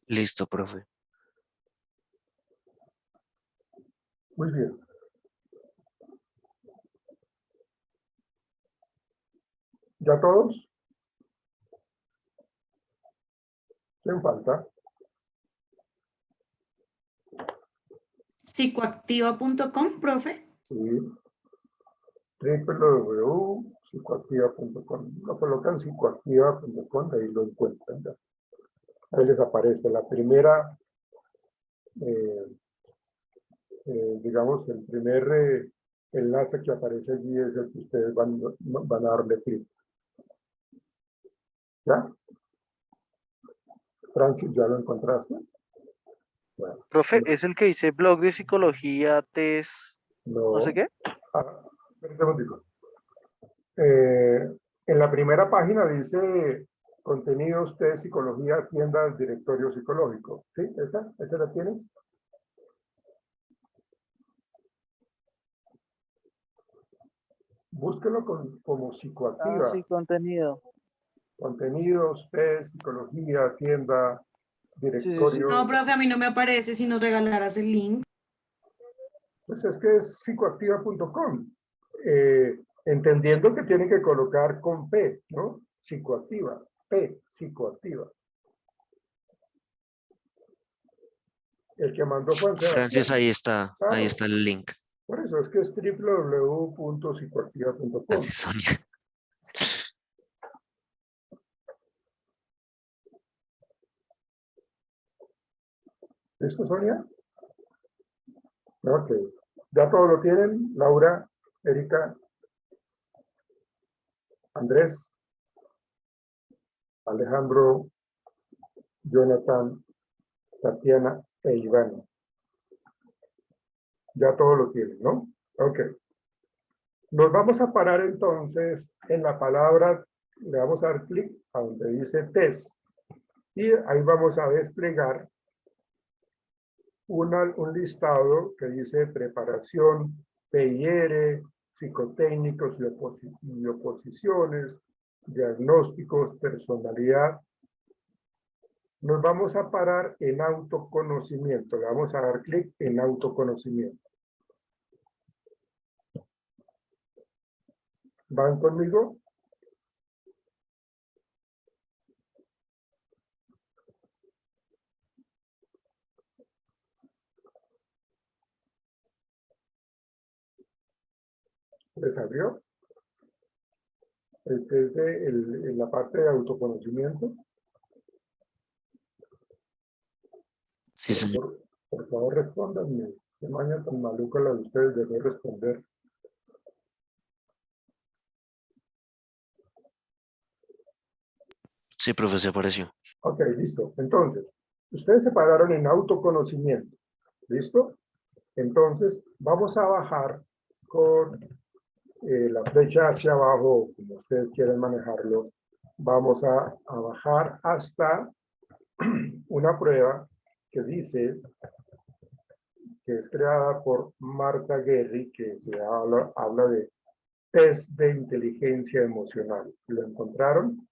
Listo, profe. Muy bien. ¿Ya todos? ¿Quién falta? Psicoactiva.com, profe. Sí. www.psicoactiva.com. Lo colocan psicoactiva.com, ahí lo encuentran ya. Ahí les aparece la primera, digamos, el primer enlace que aparece allí es el que ustedes van a darle clic. ¿Ya? Francis, ¿ya lo encontraste? Bueno, Profe, ¿es el que dice blog de psicología, test, no sé no. qué? Espérate un momentico. En la primera página dice contenidos de psicología, tienda, directorio psicológico. ¿Sí? ¿Esa la tienes? Búsquelo como Ah, psicoactiva. sí, contenido. Contenidos, test, psicología, tienda, Sí, sí, sí. directorio. No, profe, a mí no me aparece si nos regalaras el link. Pues es que es psicoactiva.com. Entendiendo que tienen que colocar con P, ¿no? Psicoactiva. P, psicoactiva. El que mandó fue Francis, Sebastián. ahí está el link. Por eso es que es www.psicoactiva.com. Francis, Sonia. ¿Listo, Sonia? Ok. ¿Ya todo lo tienen? Laura, Erika, Andrés, Alejandro, Jonathan, Tatiana e Iván. Ya todo lo tienen, ¿no? Ok. Nos vamos a parar entonces en la palabra, le vamos a dar clic a donde dice test. Y ahí vamos a desplegar un listado que dice preparación, PIR, psicotécnicos y oposiciones, diagnósticos, personalidad. Nos vamos a parar en autoconocimiento. Le vamos a dar clic en autoconocimiento. ¿Van conmigo? ¿Les abrió? En la parte de autoconocimiento. Sí, señor. Por favor, respóndanme. Qué maña tan maluca la de ustedes de no responder. Sí, profe, se apareció. Ok, listo. Entonces, ustedes se pararon en autoconocimiento. ¿Listo? Entonces, vamos a bajar con la flecha hacia abajo, como ustedes quieren manejarlo. Vamos a bajar hasta una prueba que dice que es creada por Marta Guerri, que se habla de test de inteligencia emocional. ¿Lo encontraron?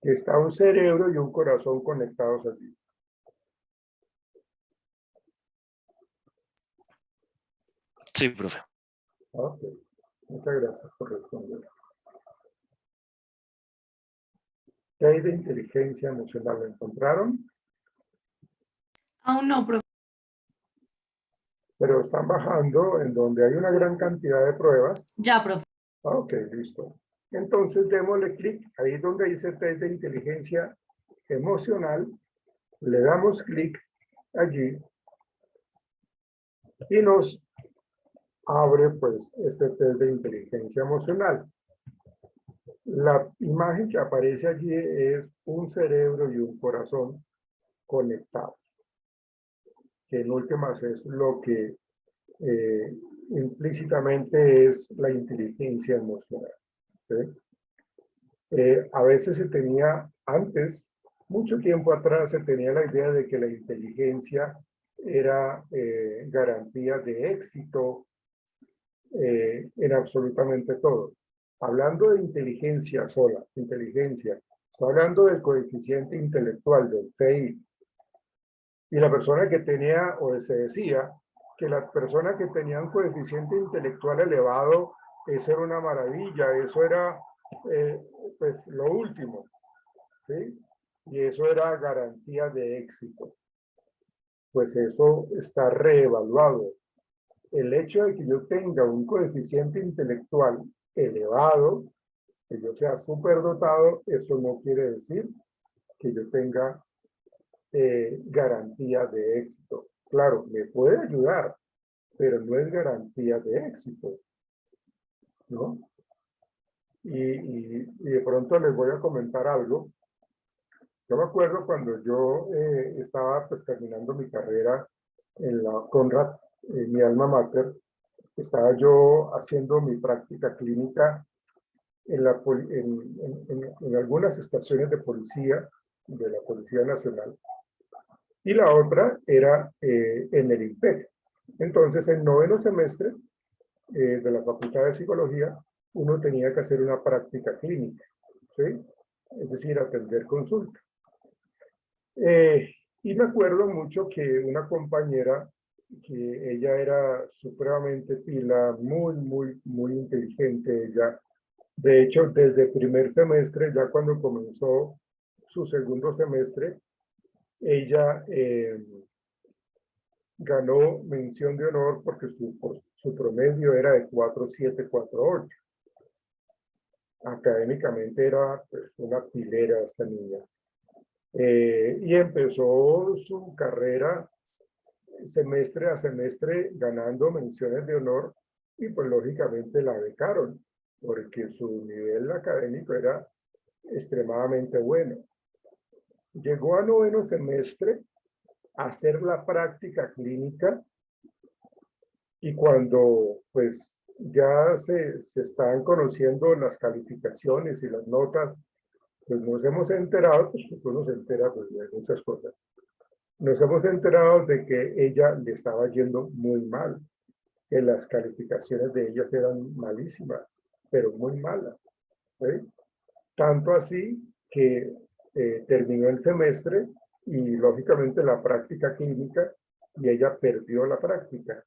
Que está un cerebro y un corazón conectados allí. Sí, profe. Ok, muchas gracias por responder. ¿Qué de inteligencia emocional lo encontraron? Aún no, profe. Pero están bajando en donde hay una gran cantidad de pruebas. Ya, profe. Ok, listo. Entonces démosle clic ahí donde dice test de inteligencia emocional. Le damos clic allí y nos abre pues este test de inteligencia emocional. La imagen que aparece allí es un cerebro y un corazón conectados, que en últimas es lo que implícitamente es la inteligencia emocional. ¿Sí? A veces se tenía, antes, mucho tiempo atrás, se tenía la idea de que la inteligencia era garantía de éxito en absolutamente todo. Hablando de inteligencia sola, inteligencia, estoy hablando del coeficiente intelectual, del CI. Y la persona que tenía, o se decía, que la persona que tenía un coeficiente intelectual elevado, eso era una maravilla, eso era pues lo último, ¿sí? Y eso era garantía de éxito. Pues eso está reevaluado. El hecho de que yo tenga un coeficiente intelectual elevado, que yo sea superdotado, eso no quiere decir que yo tenga garantía de éxito. Claro, me puede ayudar, pero no es garantía de éxito. ¿no? Y de pronto les voy a comentar algo. Yo me acuerdo cuando yo estaba pues terminando mi carrera en la Conrad, mi alma mater, estaba yo haciendo mi práctica clínica en algunas estaciones de policía, de la Policía Nacional, y la otra era en el IMPEC. Entonces, en noveno semestre de la Facultad de Psicología, uno tenía que hacer una práctica clínica, ¿sí? Es decir, atender consulta. Y me acuerdo mucho que una compañera, que ella era supremamente pila, muy inteligente, ella. De hecho, desde el primer semestre, ya cuando comenzó su segundo semestre, ella ganó mención de honor porque su promedio era de 4.7, 4.8. Académicamente era pues, una pilera esta niña. Y empezó su carrera semestre a semestre ganando menciones de honor y pues lógicamente la becaron porque su nivel académico era extremadamente bueno. Llegó a noveno semestre a hacer la práctica clínica y cuando pues ya se están conociendo las calificaciones y las notas, pues nos hemos enterado, pues uno se entera pues, de muchas cosas. Nos hemos enterado de que ella le estaba yendo muy mal, que las calificaciones de ellas eran malísimas, pero muy malas, ¿sí? Tanto así que terminó el semestre y lógicamente la práctica clínica y ella perdió la práctica.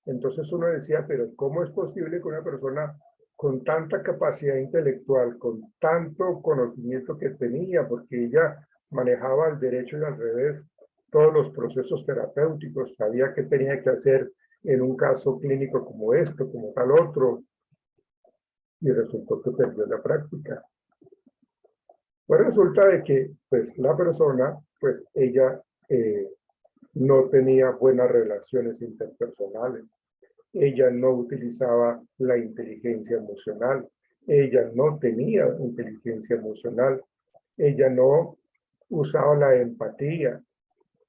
Entonces uno decía, pero ¿cómo es posible que una persona con tanta capacidad intelectual, con tanto conocimiento que tenía, porque ella manejaba al derecho y al revés todos los procesos terapéuticos, sabía qué tenía que hacer en un caso clínico como este, como tal otro, y resultó que perdió la práctica? Pues resulta de que pues, la persona, pues ella no tenía buenas relaciones interpersonales, ella no utilizaba la inteligencia emocional, ella no tenía inteligencia emocional, ella no usaba la empatía,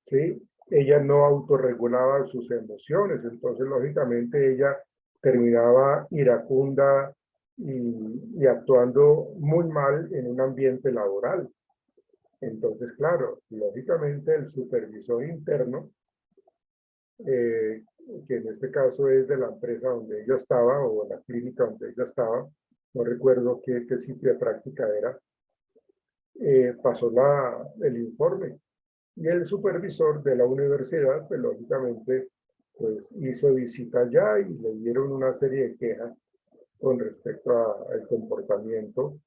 ¿sí? Ella no autorregulaba sus emociones, entonces lógicamente ella terminaba iracunda y actuando muy mal en un ambiente laboral. Entonces, claro, lógicamente el supervisor interno, que en este caso es de la empresa donde ella estaba o la clínica donde ella estaba, no recuerdo qué sitio de práctica era, pasó el informe. Y el supervisor de la universidad, pues lógicamente, pues hizo visita allá y le dieron una serie de quejas con respecto al comportamiento,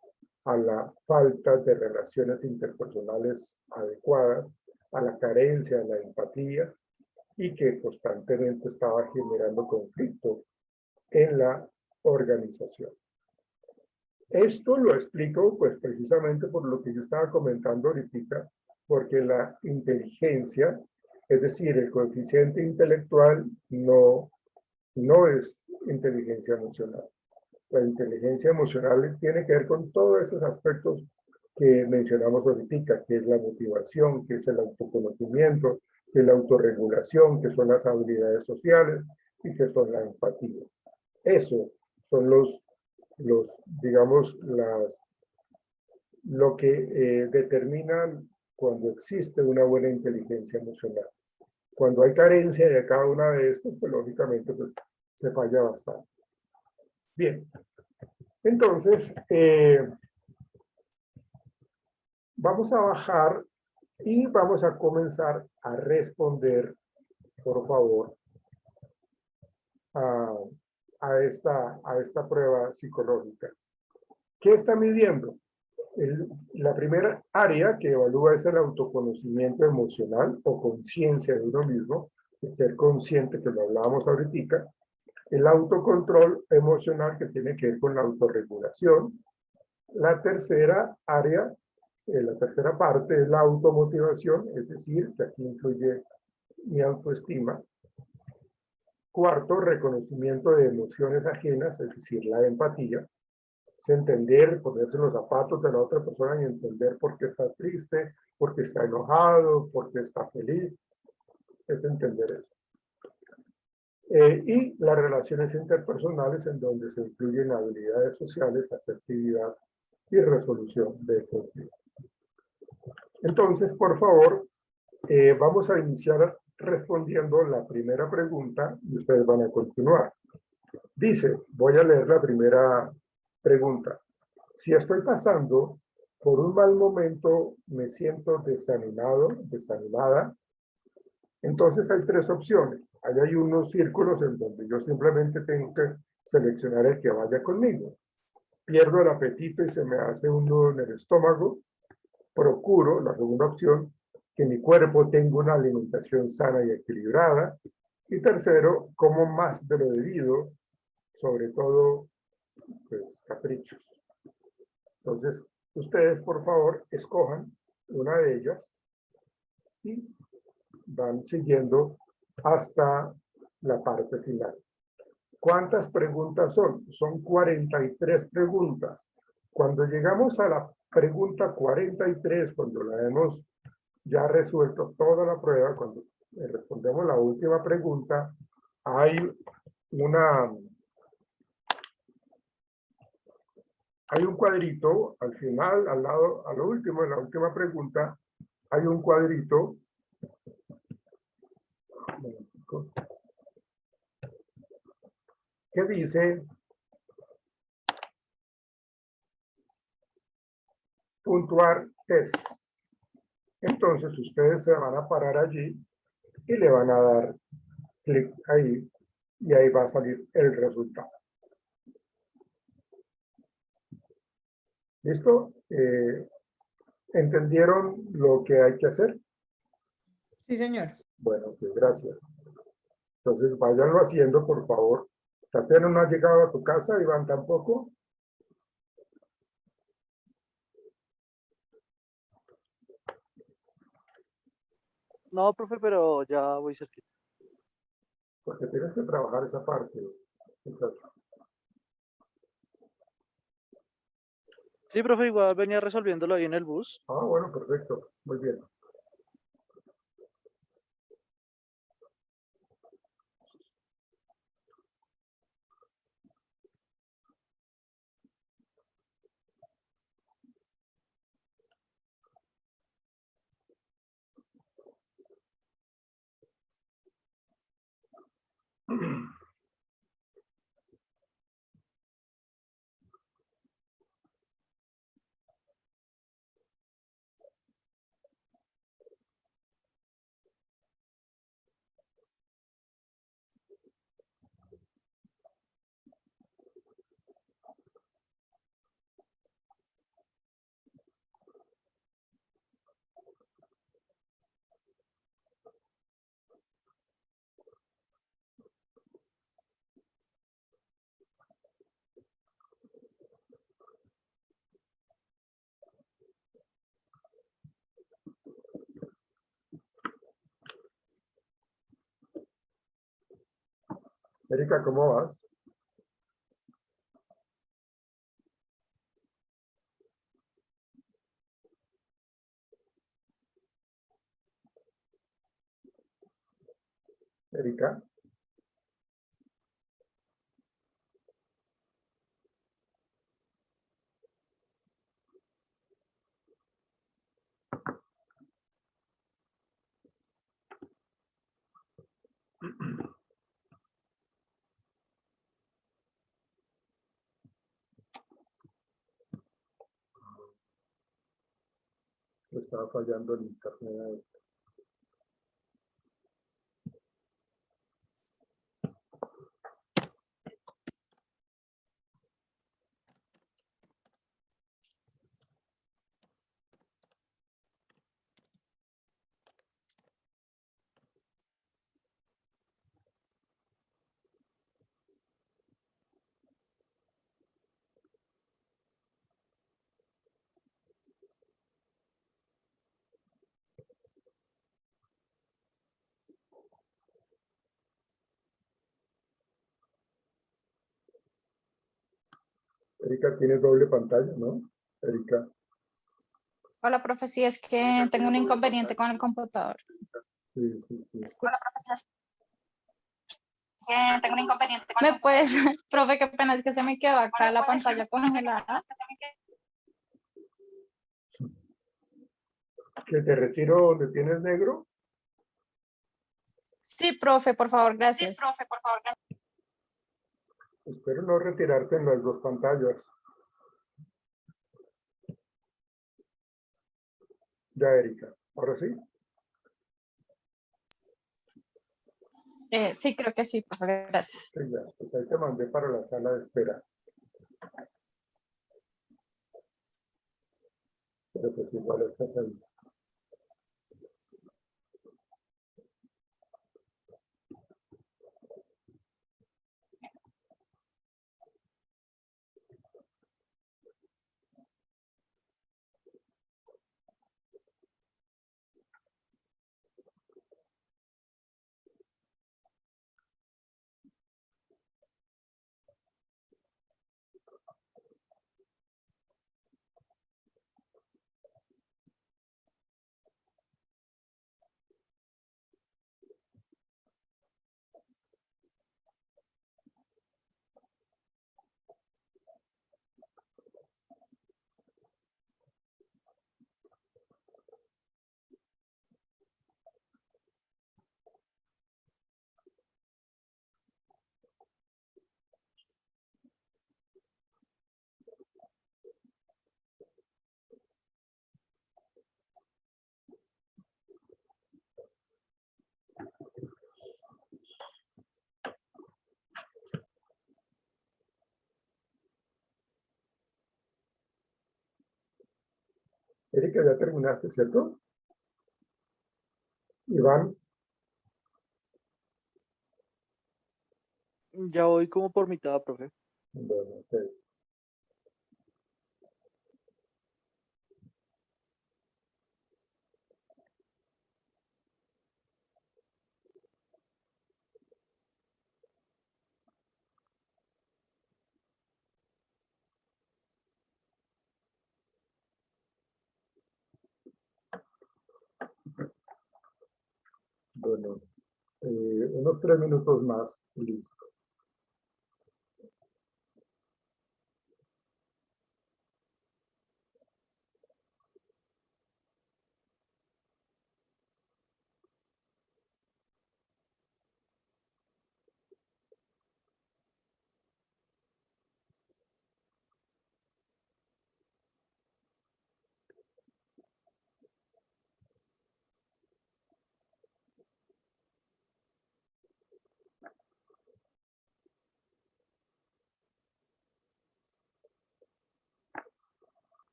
a la falta de relaciones interpersonales adecuadas, a la carencia de la empatía y que constantemente estaba generando conflicto en la organización. Esto lo explico pues precisamente por lo que yo estaba comentando ahorita, porque la inteligencia, es decir, el coeficiente intelectual no es inteligencia emocional. La inteligencia emocional tiene que ver con todos esos aspectos que mencionamos ahorita, que es la motivación, que es el autoconocimiento, que es la autorregulación, que son las habilidades sociales y que son la empatía. Eso son digamos, lo que determinan cuando existe una buena inteligencia emocional. Cuando hay carencia de cada una de estas, pues lógicamente pues, se falla bastante. Bien, entonces vamos a bajar y vamos a comenzar a responder, por favor, a esta prueba psicológica. ¿Qué está midiendo? La primera área que evalúa es el autoconocimiento emocional o conciencia de uno mismo, ser consciente, que lo hablábamos ahorita, el autocontrol emocional que tiene que ver con la autorregulación. La tercera área, la tercera parte es la automotivación, es decir, que aquí incluye mi autoestima. Cuarto, reconocimiento de emociones ajenas, es decir, la empatía. Es entender, ponerse en los zapatos de la otra persona y entender por qué está triste, por qué está enojado, por qué está feliz. Es entender eso. Y las relaciones interpersonales en donde se incluyen habilidades sociales, asertividad y resolución de conflictos. Entonces, por favor, vamos a iniciar respondiendo la primera pregunta y ustedes van a continuar. Dice, voy a leer la primera pregunta. Si estoy pasando por un mal momento, me siento desanimado, desanimada, entonces hay tres opciones. Ahí hay unos círculos en donde yo simplemente tengo que seleccionar el que vaya conmigo. Pierdo el apetito y se me hace un nudo en el estómago. Procuro, la segunda opción, que mi cuerpo tenga una alimentación sana y equilibrada. Y tercero, como más de lo debido, sobre todo, pues, caprichos. Entonces, ustedes, por favor, escojan una de ellas y van siguiendo hasta la parte final. ¿Cuántas preguntas son? Son 43 preguntas. Cuando llegamos a la pregunta 43, cuando la hemos ya resuelto toda la prueba, cuando respondemos la última pregunta, hay un cuadrito al final, al lado, a lo último, de la última pregunta, hay un cuadrito que dice puntuar test. Entonces ustedes se van a parar allí y le van a dar clic ahí y ahí va a salir el resultado. ¿Listo? ¿Entendieron lo que hay que hacer? Sí, señor. Bueno, pues gracias. Entonces váyanlo haciendo, por favor. Tatiana no ha llegado a tu casa, Iván tampoco. No, profe, pero ya voy cerquita. Porque tienes que trabajar esa parte. Entonces, Sí, profe, igual venía resolviéndolo ahí en el bus. bueno, perfecto. Muy bien. Erika, ¿cómo vas? Erika. Estaba fallando el internet. Erika tiene doble pantalla, ¿no? Erika. Hola, profe, sí, es que tengo un inconveniente con el computador. Sí, sí, sí. Hola, profe, tengo un inconveniente con ¿Me puedes, profe, qué pena, es que se me quedó acá la pantalla congelada? ¿Que te retiro donde tienes negro? Sí, profe, por favor, gracias. Sí, profe, por favor, gracias. Espero no retirarte en las dos pantallas. Ya, Erika. Ahora sí. Sí, creo que sí, profe, gracias. Sí, ya. Pues ahí te mandé para la sala de espera. Pero pues igual estás ahí. Erika, ya terminaste, ¿cierto? Iván. Ya voy como por mitad, profe. Bueno, ok. Bueno, unos 3 minutos más y listo.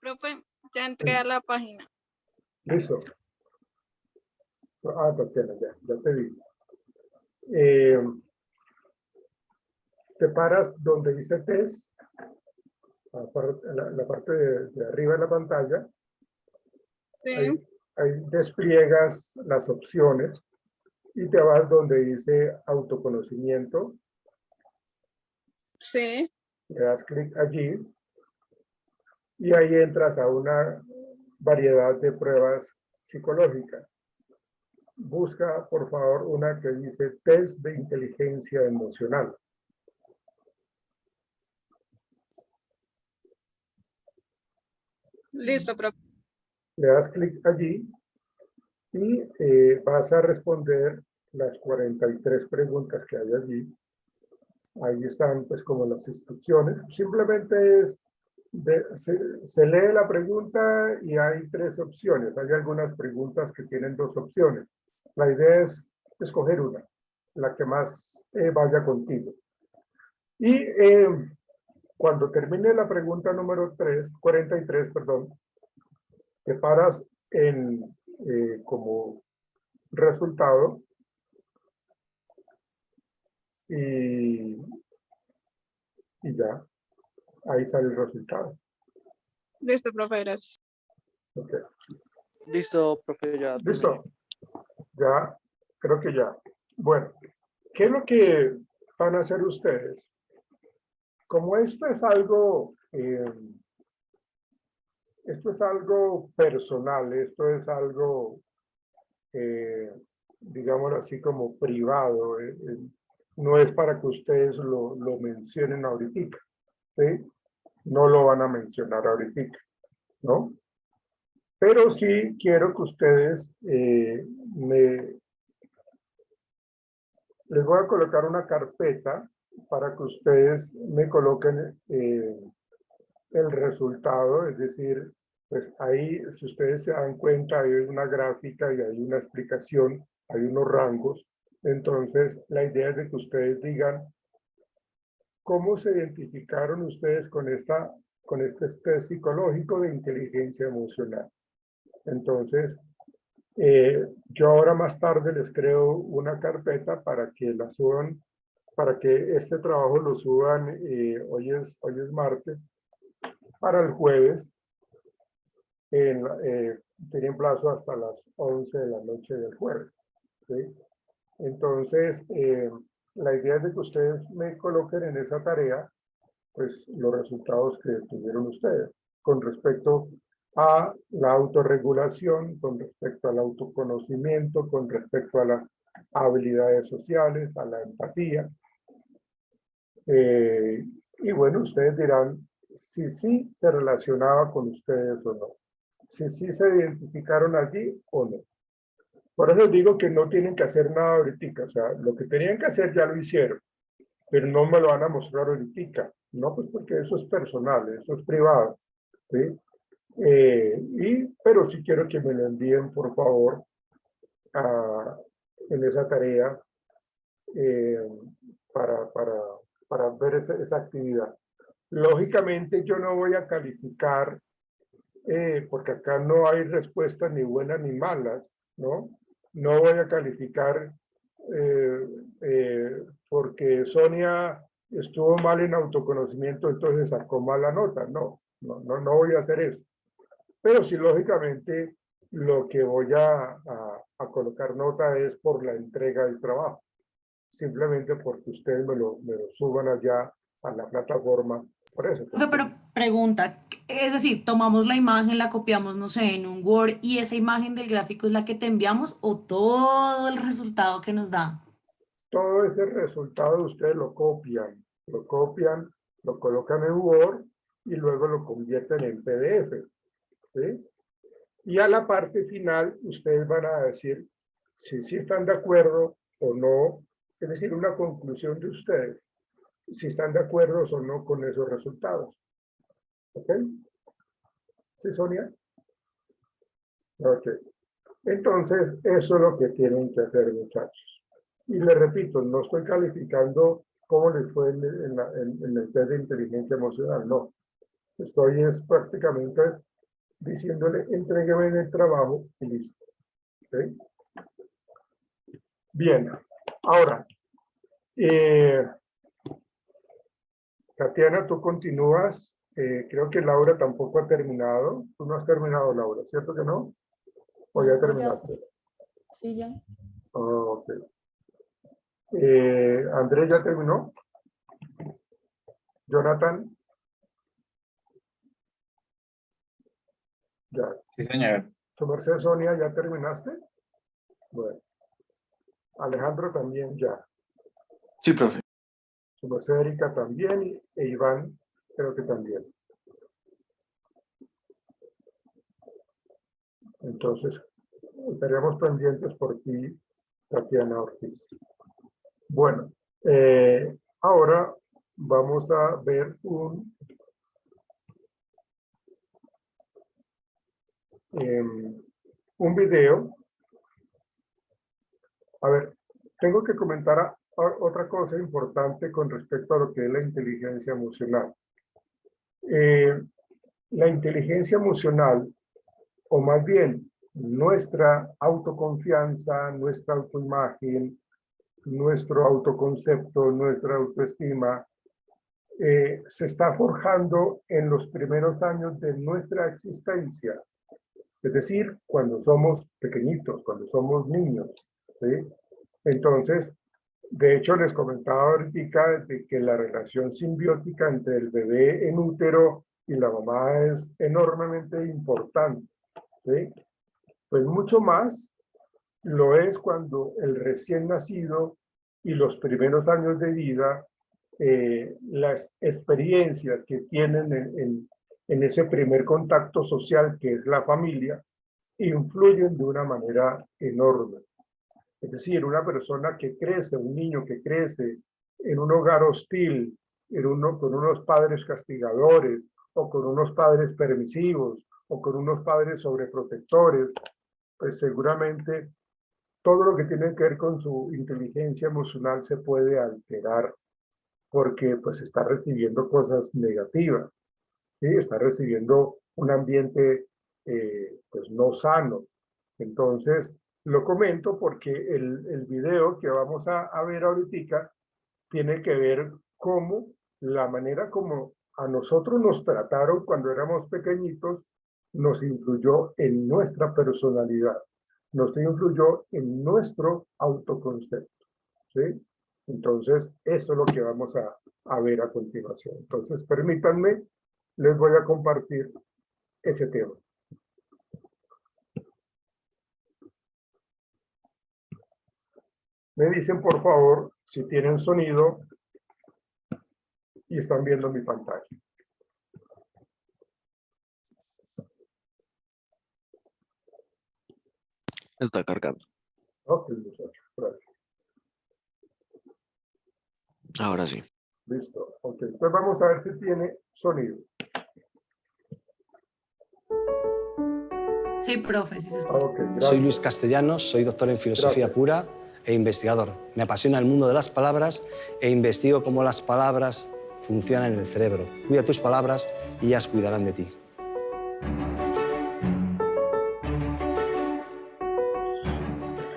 Profe, ya entré a la página. Listo. Ah, pues ya te vi. Te paras donde dice test, la parte de arriba de la pantalla. Sí, Ahí despliegas las opciones y te vas donde dice autoconocimiento. sí, Le das clic allí y ahí entras a una variedad de pruebas psicológicas. Busca, por favor, una que dice test de inteligencia emocional. Listo, profe. Le das clic allí y vas a responder las 43 preguntas que hay allí. Ahí están pues como las instrucciones. Simplemente es, se lee la pregunta y hay 3 opciones. Hay algunas preguntas que tienen 2 opciones. La idea es escoger una, la que más vaya contigo. Y cuando termine la pregunta número 43, perdón, te paras en como resultado y ya, ahí sale el resultado. Listo, profe, gracias. Okay. Listo, profe, ya terminé. Listo, ya, creo que ya. Bueno, ¿qué es lo que van a hacer ustedes? Como esto es algo personal, esto es algo, digamos así, como privado, no es para que ustedes lo mencionen ahorita, ¿sí? No lo van a mencionar ahorita, ¿no? Pero sí quiero que ustedes les voy a colocar una carpeta para que ustedes me coloquen el resultado, es decir, pues ahí, si ustedes se dan cuenta, hay una gráfica y hay una explicación, hay unos rangos. Entonces, la idea es de que ustedes digan cómo se identificaron ustedes con este test psicológico de inteligencia emocional. Entonces, yo ahora más tarde les creo una carpeta para que la suban, para que este trabajo lo suban, hoy es martes, para el jueves, tienen plazo hasta las 11 de la noche del jueves, ¿sí? Entonces, la idea es de que ustedes me coloquen en esa tarea, pues, los resultados que tuvieron ustedes con respecto a la autorregulación, con respecto al autoconocimiento, con respecto a las habilidades sociales, a la empatía. Y bueno, ustedes dirán si sí se relacionaba con ustedes o no, si sí se identificaron allí o no. Por eso digo que no tienen que hacer nada ahorita, o sea, lo que tenían que hacer ya lo hicieron, pero no me lo van a mostrar ahorita, no, pues porque eso es personal, eso es privado, ¿sí? Pero sí quiero que me lo envíen, por favor, en esa tarea para ver esa actividad. Lógicamente yo no voy a calificar, porque acá no hay respuestas ni buenas ni malas, ¿no? No voy a calificar porque Sonia estuvo mal en autoconocimiento, entonces sacó mala nota. No voy a hacer eso. Pero sí, lógicamente, lo que voy a colocar nota es por la entrega del trabajo. Simplemente porque ustedes me lo suban allá a la plataforma. Por eso. Profe, pero pregunta, es decir, tomamos la imagen, la copiamos, no sé, en un Word y esa imagen del gráfico es la que te enviamos o todo el resultado que nos da. Todo ese resultado ustedes lo copian, lo colocan en Word y luego lo convierten en PDF, ¿sí? Y a la parte final ustedes van a decir si están de acuerdo o no, es decir, una conclusión de ustedes, si están de acuerdo o no con esos resultados. ¿Ok? ¿Sí, Sonia? Ok. Entonces, eso es lo que tienen que hacer, muchachos. Y les repito, no estoy calificando cómo les fue en el test de inteligencia emocional, no. Estoy prácticamente diciéndole, entrégueme en el trabajo y listo. ¿Okay? Bien, ahora, Tatiana, tú continúas. Creo que Laura tampoco ha terminado. Tú no has terminado, Laura, ¿cierto que no? ¿O ya terminaste? Sí, ya. Ok. ¿Andrés ya terminó? ¿Jonathan? Ya. Sí, señor. Su merced Sonia, ¿ya terminaste? Bueno. Alejandro también ya. Sí, profe. Su merced Erika también, e Iván creo que también. Entonces, estaríamos pendientes por ti, Tatiana Ortiz. Bueno, ahora vamos a ver un video. A ver, tengo que comentar otra cosa importante con respecto a lo que es la inteligencia emocional. La inteligencia emocional, o más bien nuestra autoconfianza, nuestra autoimagen, nuestro autoconcepto, nuestra autoestima, se está forjando en los primeros años de nuestra existencia. Es decir, cuando somos pequeñitos, cuando somos niños, ¿sí? Entonces, de hecho, les comentaba ahorita de que la relación simbiótica entre el bebé en útero y la mamá es enormemente importante, ¿sí? Pues mucho más lo es cuando el recién nacido y los primeros años de vida, las experiencias que tienen en ese primer contacto social que es la familia, influyen de una manera enorme. Es decir, una persona que crece, un niño que crece en un hogar hostil, con unos padres castigadores, o con unos padres permisivos, o con unos padres sobreprotectores, pues seguramente todo lo que tiene que ver con su inteligencia emocional se puede alterar porque pues está recibiendo cosas negativas, ¿sí? Está recibiendo un ambiente pues no sano. Entonces, lo comento porque el video que vamos a ver ahorita tiene que ver cómo la manera como a nosotros nos trataron cuando éramos pequeñitos nos influyó en nuestra personalidad, nos influyó en nuestro autoconcepto, ¿sí? Entonces, eso es lo que vamos a ver a continuación. Entonces, permítanme, les voy a compartir ese tema. Me dicen, por favor, si tienen sonido y están viendo mi pantalla. Está cargando. Ok, muchachos, gracias. Ahora sí. Listo. Ok, pues vamos a ver si tiene sonido. Sí, profe, sí se escucha. Ok, gracias. Soy Luis Castellanos, soy doctor en filosofía pura e investigador. Me apasiona el mundo de las palabras e investigo cómo las palabras funcionan en el cerebro. Cuida tus palabras y ellas cuidarán de ti.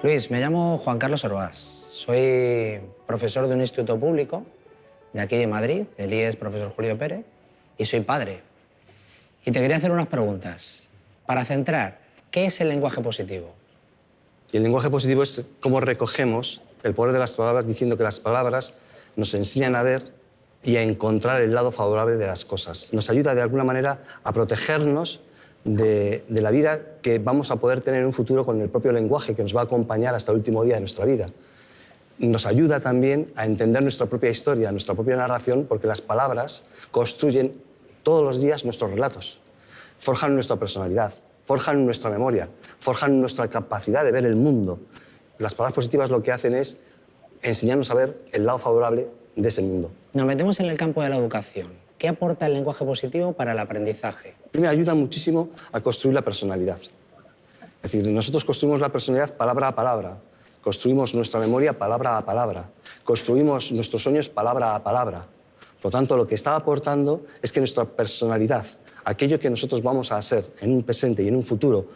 Luis, me llamo Juan Carlos Orvás. Soy profesor de un instituto público de aquí de Madrid, el IES Profesor Julio Pérez, y soy padre. Y te quería hacer unas preguntas. Para centrar, ¿qué es el lenguaje positivo? Y el lenguaje positivo es cómo recogemos el poder de las palabras diciendo que las palabras nos enseñan a ver y a encontrar el lado favorable de las cosas. Nos ayuda de alguna manera a protegernos de la vida que vamos a poder tener en un futuro con el propio lenguaje que nos va a acompañar hasta el último día de nuestra vida. Nos ayuda también a entender nuestra propia historia, nuestra propia narración, porque las palabras construyen todos los días nuestros relatos, forjan nuestra personalidad, forjan nuestra memoria, forjan nuestra capacidad de ver el mundo. Las palabras positivas lo que hacen es enseñarnos a ver el lado favorable de ese mundo. Nos metemos en el campo de la educación. ¿Qué aporta el lenguaje positivo para el aprendizaje? Primero, ayuda muchísimo a construir la personalidad. Es decir, nosotros construimos la personalidad palabra a palabra, construimos nuestra memoria palabra a palabra, construimos nuestros sueños palabra a palabra. Por lo tanto, lo que está aportando es que nuestra personalidad, aquello que nosotros vamos a hacer en un presente y en un futuro,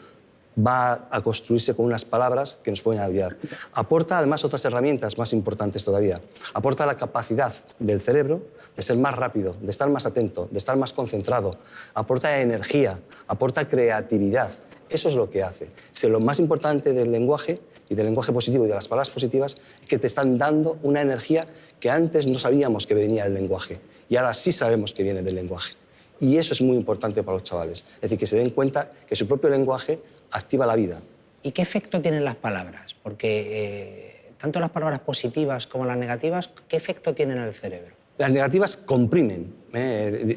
va a construirse con unas palabras que nos pueden ayudar. Aporta además otras herramientas más importantes todavía. Aporta la capacidad del cerebro de ser más rápido, de estar más atento, de estar más concentrado. Aporta energía, aporta creatividad. Eso es lo que hace. Lo más importante del lenguaje y del lenguaje positivo y de las palabras positivas es que te están dando una energía que antes no sabíamos que venía del lenguaje y ahora sí sabemos que viene del lenguaje. Y eso es muy importante para los chavales. Es decir, que se den cuenta que su propio lenguaje activa la vida. ¿Y qué efecto tienen las palabras? Porque tanto las palabras positivas como las negativas, ¿qué efecto tienen en el cerebro? Las negativas comprimen,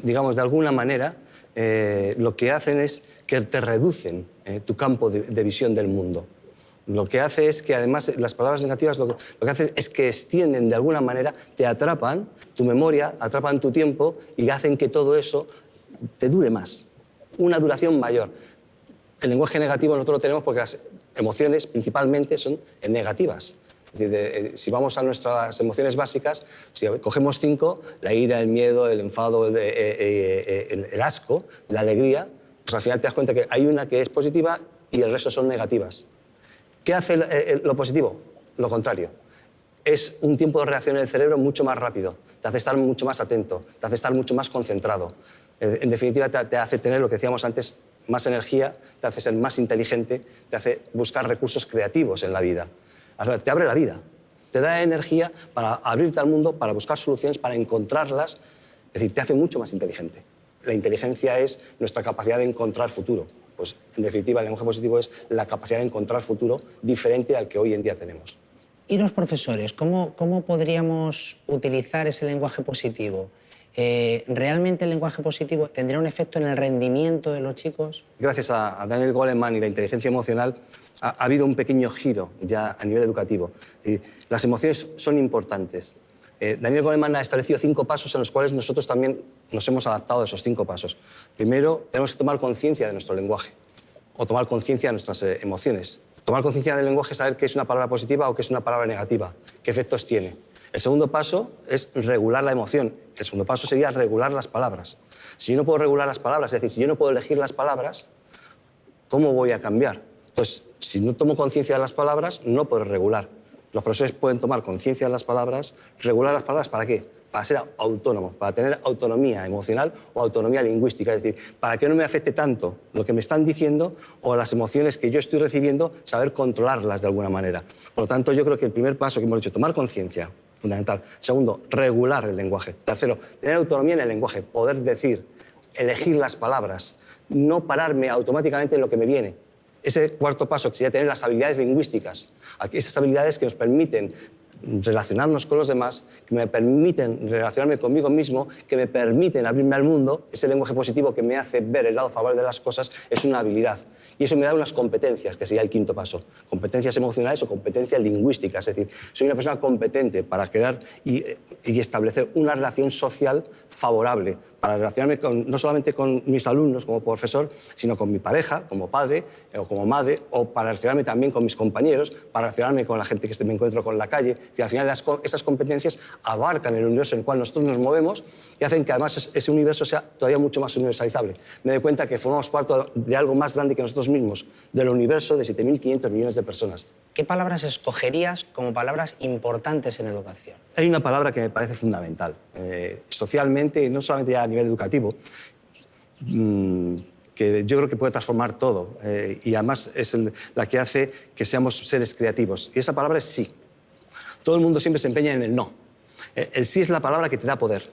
digamos, de alguna manera, lo que hacen es que te reducen tu campo de visión del mundo. Lo que hace es que, además, las palabras negativas lo que hacen es que extienden de alguna manera, te atrapan tu memoria, atrapan tu tiempo y hacen que todo eso te dure más, una duración mayor. El lenguaje negativo nosotros lo tenemos porque las emociones principalmente son negativas. Es decir, si vamos a nuestras emociones básicas, si cogemos 5, la ira, el miedo, el enfado, el asco, la alegría, pues al final te das cuenta que hay una que es positiva y el resto son negativas. ¿Qué hace lo positivo? Lo contrario. Es un tiempo de reacción en el cerebro mucho más rápido, te hace estar mucho más atento, te hace estar mucho más concentrado. En definitiva, te hace tener lo que decíamos antes, más energía, te hace ser más inteligente, te hace buscar recursos creativos en la vida. Te abre la vida, te da energía para abrirte al mundo, para buscar soluciones, para encontrarlas. Es decir, te hace mucho más inteligente. La inteligencia es nuestra capacidad de encontrar futuro. Pues, en definitiva, el lenguaje positivo es la capacidad de encontrar futuro diferente al que hoy en día tenemos. ¿Y los profesores? ¿Cómo podríamos utilizar ese lenguaje positivo? ¿Realmente el lenguaje positivo tendrá un efecto en el rendimiento de los chicos? Gracias a Daniel Goleman y la inteligencia emocional ha habido un pequeño giro ya a nivel educativo. Las emociones son importantes. Daniel Goleman ha establecido 5 pasos en los cuales nosotros también nos hemos adaptado a esos 5 pasos. Primero, tenemos que tomar conciencia de nuestro lenguaje o tomar conciencia de nuestras emociones. Tomar conciencia del lenguaje es saber qué es una palabra positiva o qué es una palabra negativa, qué efectos tiene. El segundo paso es regular la emoción. El segundo paso sería regular las palabras. Si yo no puedo regular las palabras, es decir, si yo no puedo elegir las palabras, ¿cómo voy a cambiar? Entonces, si no tomo conciencia de las palabras, no puedo regular. Los profesores pueden tomar conciencia de las palabras, regular las palabras, ¿para qué? Para ser autónomos, para tener autonomía emocional o autonomía lingüística, es decir, para que no me afecte tanto lo que me están diciendo o las emociones que yo estoy recibiendo, saber controlarlas de alguna manera. Por lo tanto, yo creo que el primer paso que hemos dicho, tomar conciencia, fundamental. Segundo, regular el lenguaje. Tercero, tener autonomía en el lenguaje, poder decir, elegir las palabras, no pararme automáticamente en lo que me viene. Ese cuarto paso, que sería tener las habilidades lingüísticas, esas habilidades que nos permiten relacionarnos con los demás, que me permiten relacionarme conmigo mismo, que me permiten abrirme al mundo. Ese lenguaje positivo que me hace ver el lado favorable de las cosas es una habilidad. Y eso me da unas competencias, que sería el quinto paso. Competencias emocionales o competencias lingüísticas. Es decir, soy una persona competente para crear y establecer una relación social favorable, para relacionarme no solamente con mis alumnos como profesor, sino con mi pareja, como padre o como madre, o para relacionarme también con mis compañeros, para relacionarme con la gente que me encuentro con la calle. Y al final esas competencias abarcan el universo en el cual nosotros nos movemos y hacen que además ese universo sea todavía mucho más universalizable. Me doy cuenta que formamos parte de algo más grande que nosotros mismos, del universo de 7.500 millones de personas. ¿Qué palabras escogerías como palabras importantes en educación? Hay una palabra que me parece fundamental, socialmente, y no solamente ya a nivel educativo, que yo creo que puede transformar todo y además es la que hace que seamos seres creativos. Y esa palabra es sí. Todo el mundo siempre se empeña en el no. El sí es la palabra que te da poder.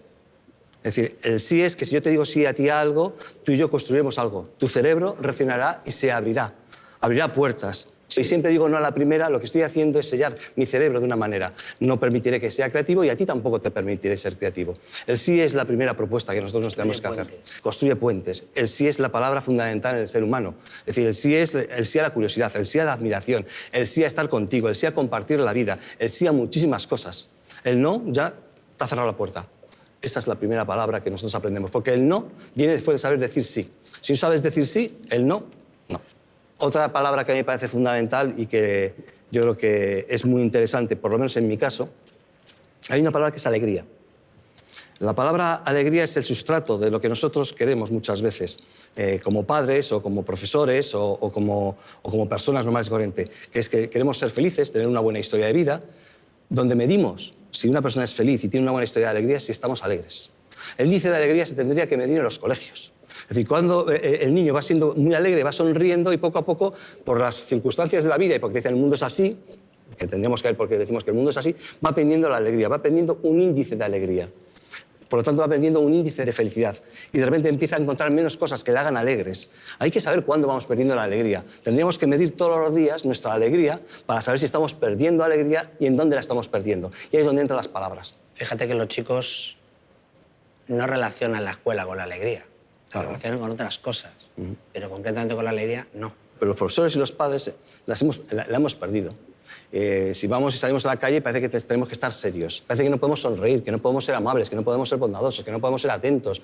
Es decir, el sí es que si yo te digo sí a ti a algo, tú y yo construiremos algo. Tu cerebro reaccionará y se abrirá. Abrirá puertas. Si siempre digo no a la primera, lo que estoy haciendo es sellar mi cerebro de una manera. No permitiré que sea creativo y a ti tampoco te permitiré ser creativo. El sí es la primera propuesta que nosotros nos tenemos que hacer. Construye puentes. El sí es la palabra fundamental en el ser humano. Es decir, el sí es el sí a la curiosidad, el sí a la admiración, el sí a estar contigo, el sí a compartir la vida, el sí a muchísimas cosas. El no ya te ha cerrado la puerta. Esa es la primera palabra que nosotros aprendemos, porque el no viene después de saber decir sí. Si no sabes decir sí, el no, no. Otra palabra que a mí me parece fundamental y que yo creo que es muy interesante, por lo menos en mi caso, hay una palabra que es alegría. La palabra alegría es el sustrato de lo que nosotros queremos muchas veces, como padres o como profesores o como personas normales y corrientes, que es que queremos ser felices, tener una buena historia de vida, donde medimos si una persona es feliz y tiene una buena historia de alegría si estamos alegres. El índice de alegría se tendría que medir en los colegios. Es decir, cuando el niño va siendo muy alegre, va sonriendo y poco a poco, por las circunstancias de la vida y porque dicen el mundo es así, que tendríamos que ver porque decimos que el mundo es así, va aprendiendo la alegría, va aprendiendo un índice de alegría. Por lo tanto, va perdiendo un índice de felicidad y de repente empieza a encontrar menos cosas que le hagan alegres. Hay que saber cuándo vamos perdiendo la alegría. Tendríamos que medir todos los días nuestra alegría para saber si estamos perdiendo alegría y en dónde la estamos perdiendo. Y ahí es donde entran las palabras. Fíjate que los chicos no relacionan la escuela con la alegría. Se relacionan con otras cosas, pero concretamente con la alegría, no. Pero los profesores y los padres la hemos perdido. Si vamos y salimos a la calle parece que tenemos que estar serios. Parece que no podemos sonreír, que no podemos ser amables, que no podemos ser bondadosos, que no podemos ser atentos.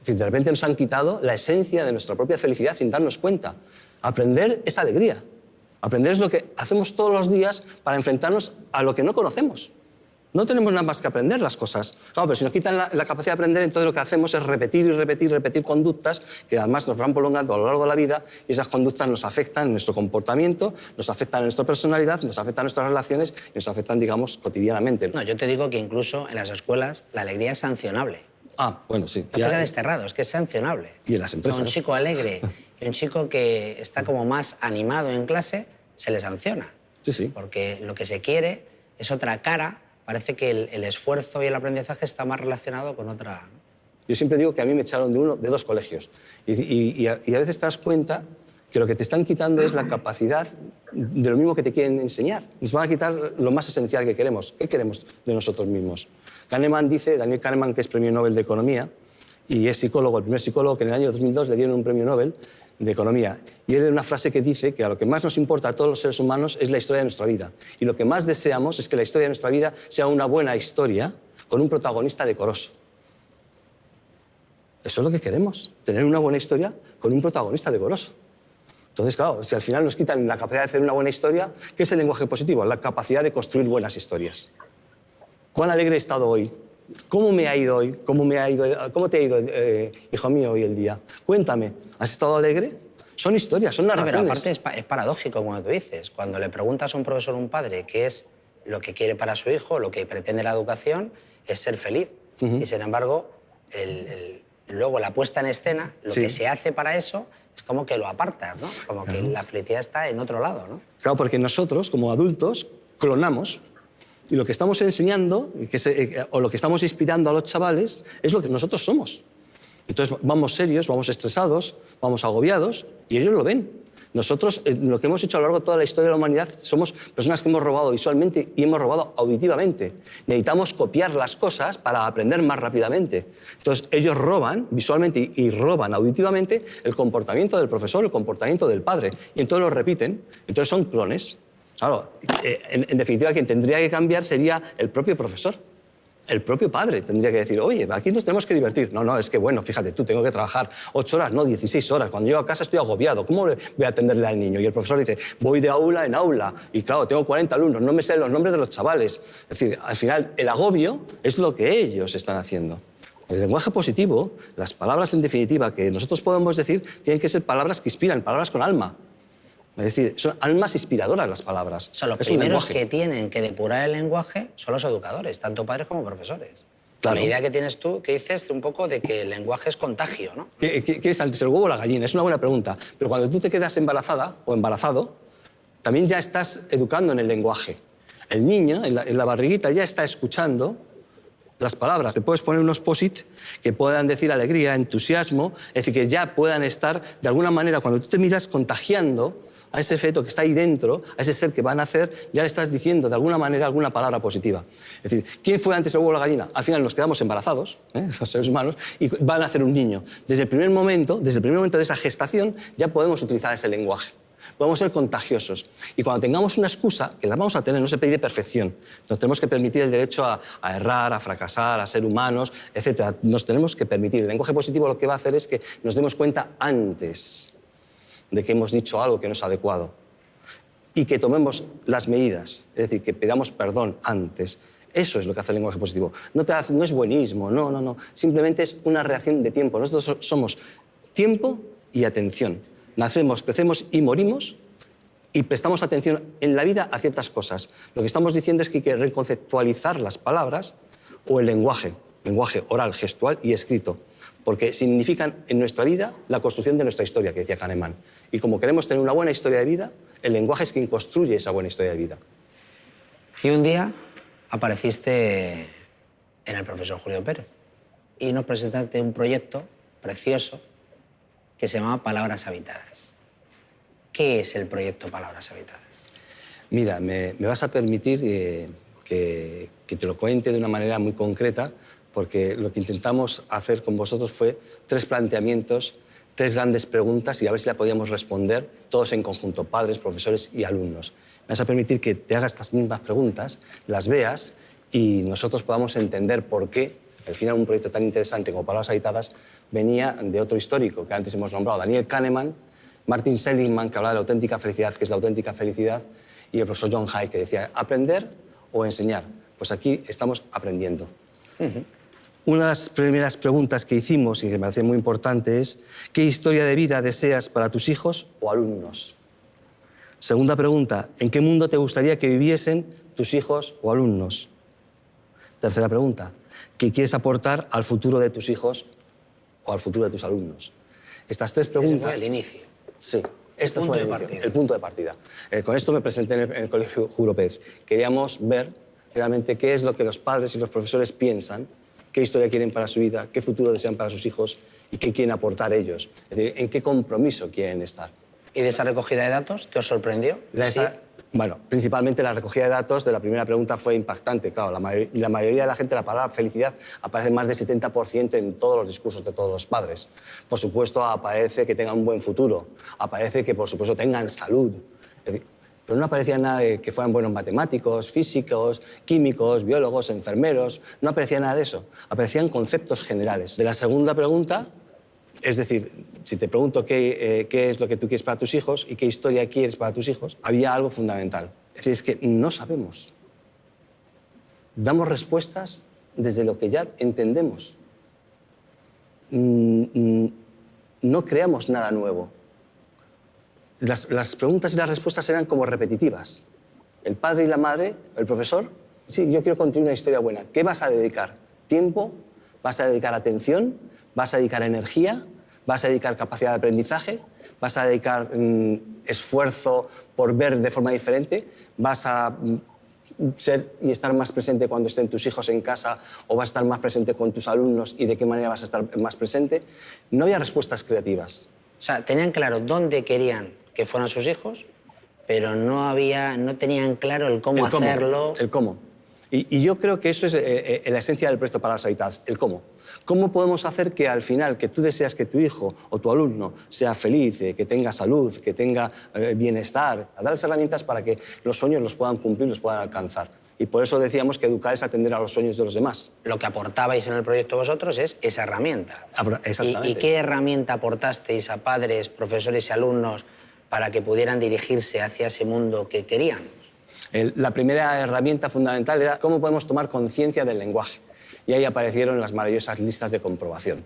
Es decir, de repente nos han quitado la esencia de nuestra propia felicidad sin darnos cuenta. Aprender es alegría. Aprender es lo que hacemos todos los días para enfrentarnos a lo que no conocemos. No tenemos nada más que aprender las cosas. Claro, pero si nos quitan la capacidad de aprender, entonces lo que hacemos es repetir y repetir y repetir conductas que además nos van prolongando a lo largo de la vida y esas conductas nos afectan en nuestro comportamiento, nos afectan en nuestra personalidad, nos afectan en nuestras relaciones y nos afectan, digamos, cotidianamente. No, yo te digo que incluso en las escuelas la alegría es sancionable. Ah, bueno, sí. No es que sea desterrado, es que es sancionable. Y en las empresas. Un chico alegre y un chico que está como más animado en clase, se le sanciona. Sí, sí. Porque lo que se quiere es otra cara. Parece que el esfuerzo y el aprendizaje está más relacionado con otra... Yo siempre digo que a mí me echaron de dos colegios. Y a veces te das cuenta que lo que te están quitando es la capacidad de lo mismo que te quieren enseñar. Nos van a quitar lo más esencial que queremos. ¿Qué queremos de nosotros mismos? Kahneman dice, Daniel Kahneman, que es premio Nobel de Economía, y es psicólogo, el primer psicólogo que en el año 2002 le dieron un premio Nobel de Economía. Y él tiene una frase que dice que a lo que más nos importa a todos los seres humanos es la historia de nuestra vida. Y lo que más deseamos es que la historia de nuestra vida sea una buena historia con un protagonista decoroso. Eso es lo que queremos, tener una buena historia con un protagonista decoroso. Entonces, claro, si al final nos quitan la capacidad de hacer una buena historia, ¿qué es el lenguaje positivo? La capacidad de construir buenas historias. ¿Cuán alegre he estado hoy? ¿Cómo me ha ido hoy? ¿Cómo te ha ido, hijo mío, hoy el día? Cuéntame, ¿has estado alegre? Son historias, son narraciones. Pero aparte es paradójico, como tú dices. Cuando le preguntas a un profesor o un padre qué es lo que quiere para su hijo, lo que pretende la educación, es ser feliz. Y sin embargo, luego la puesta en escena, lo que se hace para eso, es como que lo apartas, ¿no? Como que la felicidad está en otro lado, ¿no? Claro, porque nosotros, como adultos, clonamos. Y lo que estamos enseñando, o lo que estamos inspirando a los chavales, es lo que nosotros somos. Entonces vamos serios, vamos estresados, vamos agobiados, y ellos lo ven. Nosotros, lo que hemos hecho a lo largo de toda la historia de la humanidad, somos personas que hemos robado visualmente y hemos robado auditivamente. Necesitamos copiar las cosas para aprender más rápidamente. Entonces ellos roban visualmente y roban auditivamente el comportamiento del profesor, el comportamiento del padre, y entonces lo repiten. Entonces son clones. Claro, en definitiva, quien tendría que cambiar sería el propio profesor. El propio padre tendría que decir, oye, aquí nos tenemos que divertir. No, es que, bueno, fíjate, tú tengo que trabajar 8 horas, no 16 horas. Cuando llego a casa estoy agobiado. ¿Cómo voy a atenderle al niño? Y el profesor dice, voy de aula en aula. Y claro, tengo 40 alumnos, no me sé los nombres de los chavales. Es decir, al final, el agobio es lo que ellos están haciendo. El lenguaje positivo, las palabras en definitiva que nosotros podemos decir, tienen que ser palabras que inspiran, palabras con alma. Es decir, son almas inspiradoras las palabras. O sea, los primeros que tienen que depurar el lenguaje son los educadores, tanto padres como profesores. Claro. La idea que tienes tú, que dices un poco de que el lenguaje es contagio, ¿no? ¿Qué es antes, el huevo o la gallina? Es una buena pregunta. Pero cuando tú te quedas embarazada o embarazado, también ya estás educando en el lenguaje. El niño, en la barriguita, ya está escuchando las palabras. Te puedes poner unos post-it que puedan decir alegría, entusiasmo, es decir, que ya puedan estar, de alguna manera, cuando tú te miras contagiando a ese feto que está ahí dentro, a ese ser que va a nacer, ya le estás diciendo de alguna manera alguna palabra positiva. Es decir, ¿quién fue antes el huevo o la gallina? Al final nos quedamos embarazados, los seres humanos, y va a nacer un niño. Desde el primer momento de esa gestación, ya podemos utilizar ese lenguaje. Podemos ser contagiosos. Y cuando tengamos una excusa, que la vamos a tener, no se pide perfección. Nos tenemos que permitir el derecho a errar, a fracasar, a ser humanos, etc. Nos tenemos que permitir. El lenguaje positivo lo que va a hacer es que nos demos cuenta antes de que hemos dicho algo que no es adecuado y que tomemos las medidas, es decir, que pidamos perdón antes. Eso es lo que hace el lenguaje positivo. No es buenismo, no. Simplemente es una reacción de tiempo. Nosotros somos tiempo y atención. Nacemos, crecemos y morimos y prestamos atención en la vida a ciertas cosas. Lo que estamos diciendo es que hay que reconceptualizar las palabras o el lenguaje oral, gestual y escrito, porque significan en nuestra vida la construcción de nuestra historia, que decía Kahneman. Y como queremos tener una buena historia de vida, el lenguaje es quien construye esa buena historia de vida. Y un día apareciste en el profesor Julio Pérez. y nos presentaste un proyecto precioso que se llama Palabras Habitadas. ¿Qué es el proyecto Palabras Habitadas? Mira, me vas a permitir que te lo cuente de una manera muy concreta, porque lo que intentamos hacer con vosotros fue 3 planteamientos, 3 grandes preguntas y a ver si la podíamos responder todos en conjunto, padres, profesores y alumnos. Me vas a permitir que te haga estas mismas preguntas, las veas y nosotros podamos entender por qué, al final, un proyecto tan interesante como Palabras Habitadas venía de otro histórico que antes hemos nombrado, Daniel Kahneman, Martin Seligman, que hablaba de la auténtica felicidad, que es la auténtica felicidad, y el profesor John Hay, que decía aprender o enseñar. Pues aquí estamos aprendiendo. Una de las primeras preguntas que hicimos y que me parece muy importante es ¿qué historia de vida deseas para tus hijos o alumnos? Segunda pregunta, ¿en qué mundo te gustaría que viviesen tus hijos o alumnos? Tercera pregunta, ¿qué quieres aportar al futuro de tus hijos o al futuro de tus alumnos? Estas 3 preguntas... Ese fue el inicio. Sí, este fue el punto de partida. Con esto me presenté en el Colegio Juro Pérez. Queríamos ver realmente qué es lo que los padres y los profesores piensan, qué historia quieren para su vida, qué futuro desean para sus hijos y qué quieren aportar ellos. Es decir, en qué compromiso quieren estar. ¿Y de esa recogida de datos qué os sorprendió? ¿Sí? Bueno, principalmente la recogida de datos de la primera pregunta fue impactante. Claro, la mayoría de la gente, la palabra felicidad aparece más del 70% en todos los discursos de todos los padres. Por supuesto, aparece que tengan un buen futuro, aparece que, por supuesto, tengan salud. Es decir, pero no aparecía nada de que fueran buenos matemáticos, físicos, químicos, biólogos, enfermeros. No aparecía nada de eso. Aparecían conceptos generales. De la segunda pregunta, es decir, si te pregunto qué es lo que tú quieres para tus hijos y qué historia quieres para tus hijos, había algo fundamental. Es decir, es que no sabemos. Damos respuestas desde lo que ya entendemos. No creamos nada nuevo. Las preguntas y las respuestas eran como repetitivas. El padre y la madre, el profesor, sí, yo quiero construir una historia buena. ¿Qué vas a dedicar? ¿Tiempo? ¿Vas a dedicar atención? ¿Vas a dedicar energía? ¿Vas a dedicar capacidad de aprendizaje? ¿Vas a dedicar esfuerzo por ver de forma diferente? ¿Vas a ser y estar más presente cuando estén tus hijos en casa o vas a estar más presente con tus alumnos y de qué manera vas a estar más presente? No había respuestas creativas. O sea, tenían claro dónde querían que fueran sus hijos, pero no tenían claro el cómo hacerlo. El cómo. Y yo creo que eso es la esencia del proyecto Palabras Habitadas, el cómo. ¿Cómo podemos hacer que al final, que tú deseas que tu hijo o tu alumno sea feliz, que tenga salud, que tenga bienestar, a darles herramientas para que los sueños los puedan cumplir, los puedan alcanzar? Y por eso decíamos que educar es atender a los sueños de los demás. Lo que aportabais en el proyecto vosotros es esa herramienta. Exactamente. ¿Y qué herramienta aportasteis a padres, profesores y alumnos para que pudieran dirigirse hacia ese mundo que querían? La primera herramienta fundamental era cómo podemos tomar conciencia del lenguaje. Y ahí aparecieron las maravillosas listas de comprobación.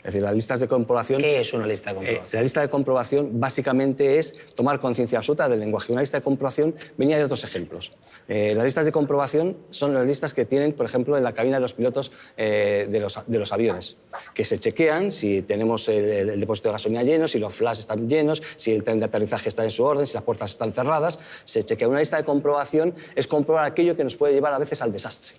Es decir, las listas de comprobación... ¿Qué es una lista de comprobación? La lista de comprobación básicamente es tomar conciencia absoluta del lenguaje. Una lista de comprobación venía de otros ejemplos. Las listas de comprobación son las listas que tienen, por ejemplo, en la cabina de los pilotos de los aviones, que se chequean si tenemos el depósito de gasolina lleno, si los flash están llenos, si el tren de aterrizaje está en su orden, si las puertas están cerradas. Se chequea. Una lista de comprobación es comprobar aquello que nos puede llevar a veces al desastre.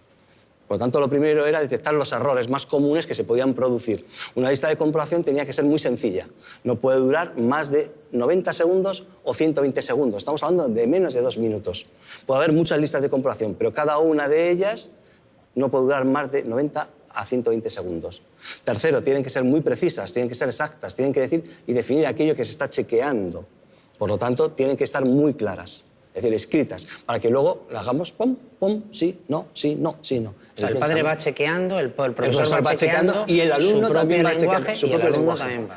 Por lo tanto, lo primero era detectar los errores más comunes que se podían producir. Una lista de comprobación tenía que ser muy sencilla. No puede durar más de 90 segundos o 120 segundos. Estamos hablando de menos de 2 minutos. Puede haber muchas listas de comprobación, pero cada una de ellas no puede durar más de 90 a 120 segundos. Tercero, tienen que ser muy precisas, tienen que ser exactas, tienen que decir y definir aquello que se está chequeando. Por lo tanto, tienen que estar muy claras. Es decir, escritas, para que luego la hagamos pum, pum, sí, no, sí, no, sí, no. O sea, el padre va chequeando, el profesor va chequeando y el alumno también va chequeando su propio lenguaje.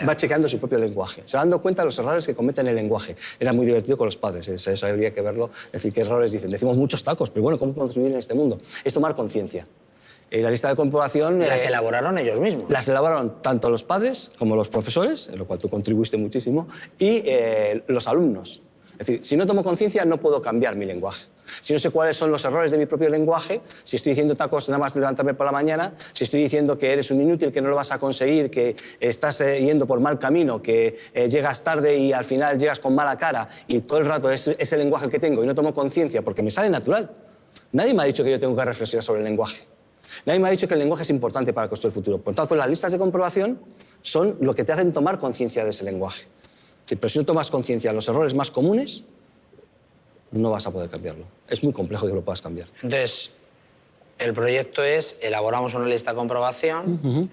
Va chequeando su propio lenguaje. Se va dando cuenta de los errores que cometen en el lenguaje. Era muy divertido con los padres, eso habría que verlo. Es decir, qué errores dicen. Decimos muchos tacos, pero bueno, ¿cómo podemos vivir en este mundo? Es tomar conciencia. La lista de comprobación... ¿Las elaboraron ellos mismos? Las elaboraron tanto los padres como los profesores, en lo cual tú contribuiste muchísimo, y los alumnos. Es decir, si no tomo conciencia, no puedo cambiar mi lenguaje. Si no sé cuáles son los errores de mi propio lenguaje, si estoy diciendo tacos nada más levantarme por la mañana, si estoy diciendo que eres un inútil, que no lo vas a conseguir, que estás yendo por mal camino, que llegas tarde y al final llegas con mala cara y todo el rato es ese lenguaje que tengo y no tomo conciencia porque me sale natural. Nadie me ha dicho que yo tengo que reflexionar sobre el lenguaje. Nadie me ha dicho que el lenguaje es importante para construir el futuro. Por tanto, las listas de comprobación son lo que te hacen tomar conciencia de ese lenguaje. Sí, pero si no tomas conciencia de los errores más comunes, no vas a poder cambiarlo. Es muy complejo que lo puedas cambiar. Entonces, el proyecto es, elaboramos una lista de comprobación,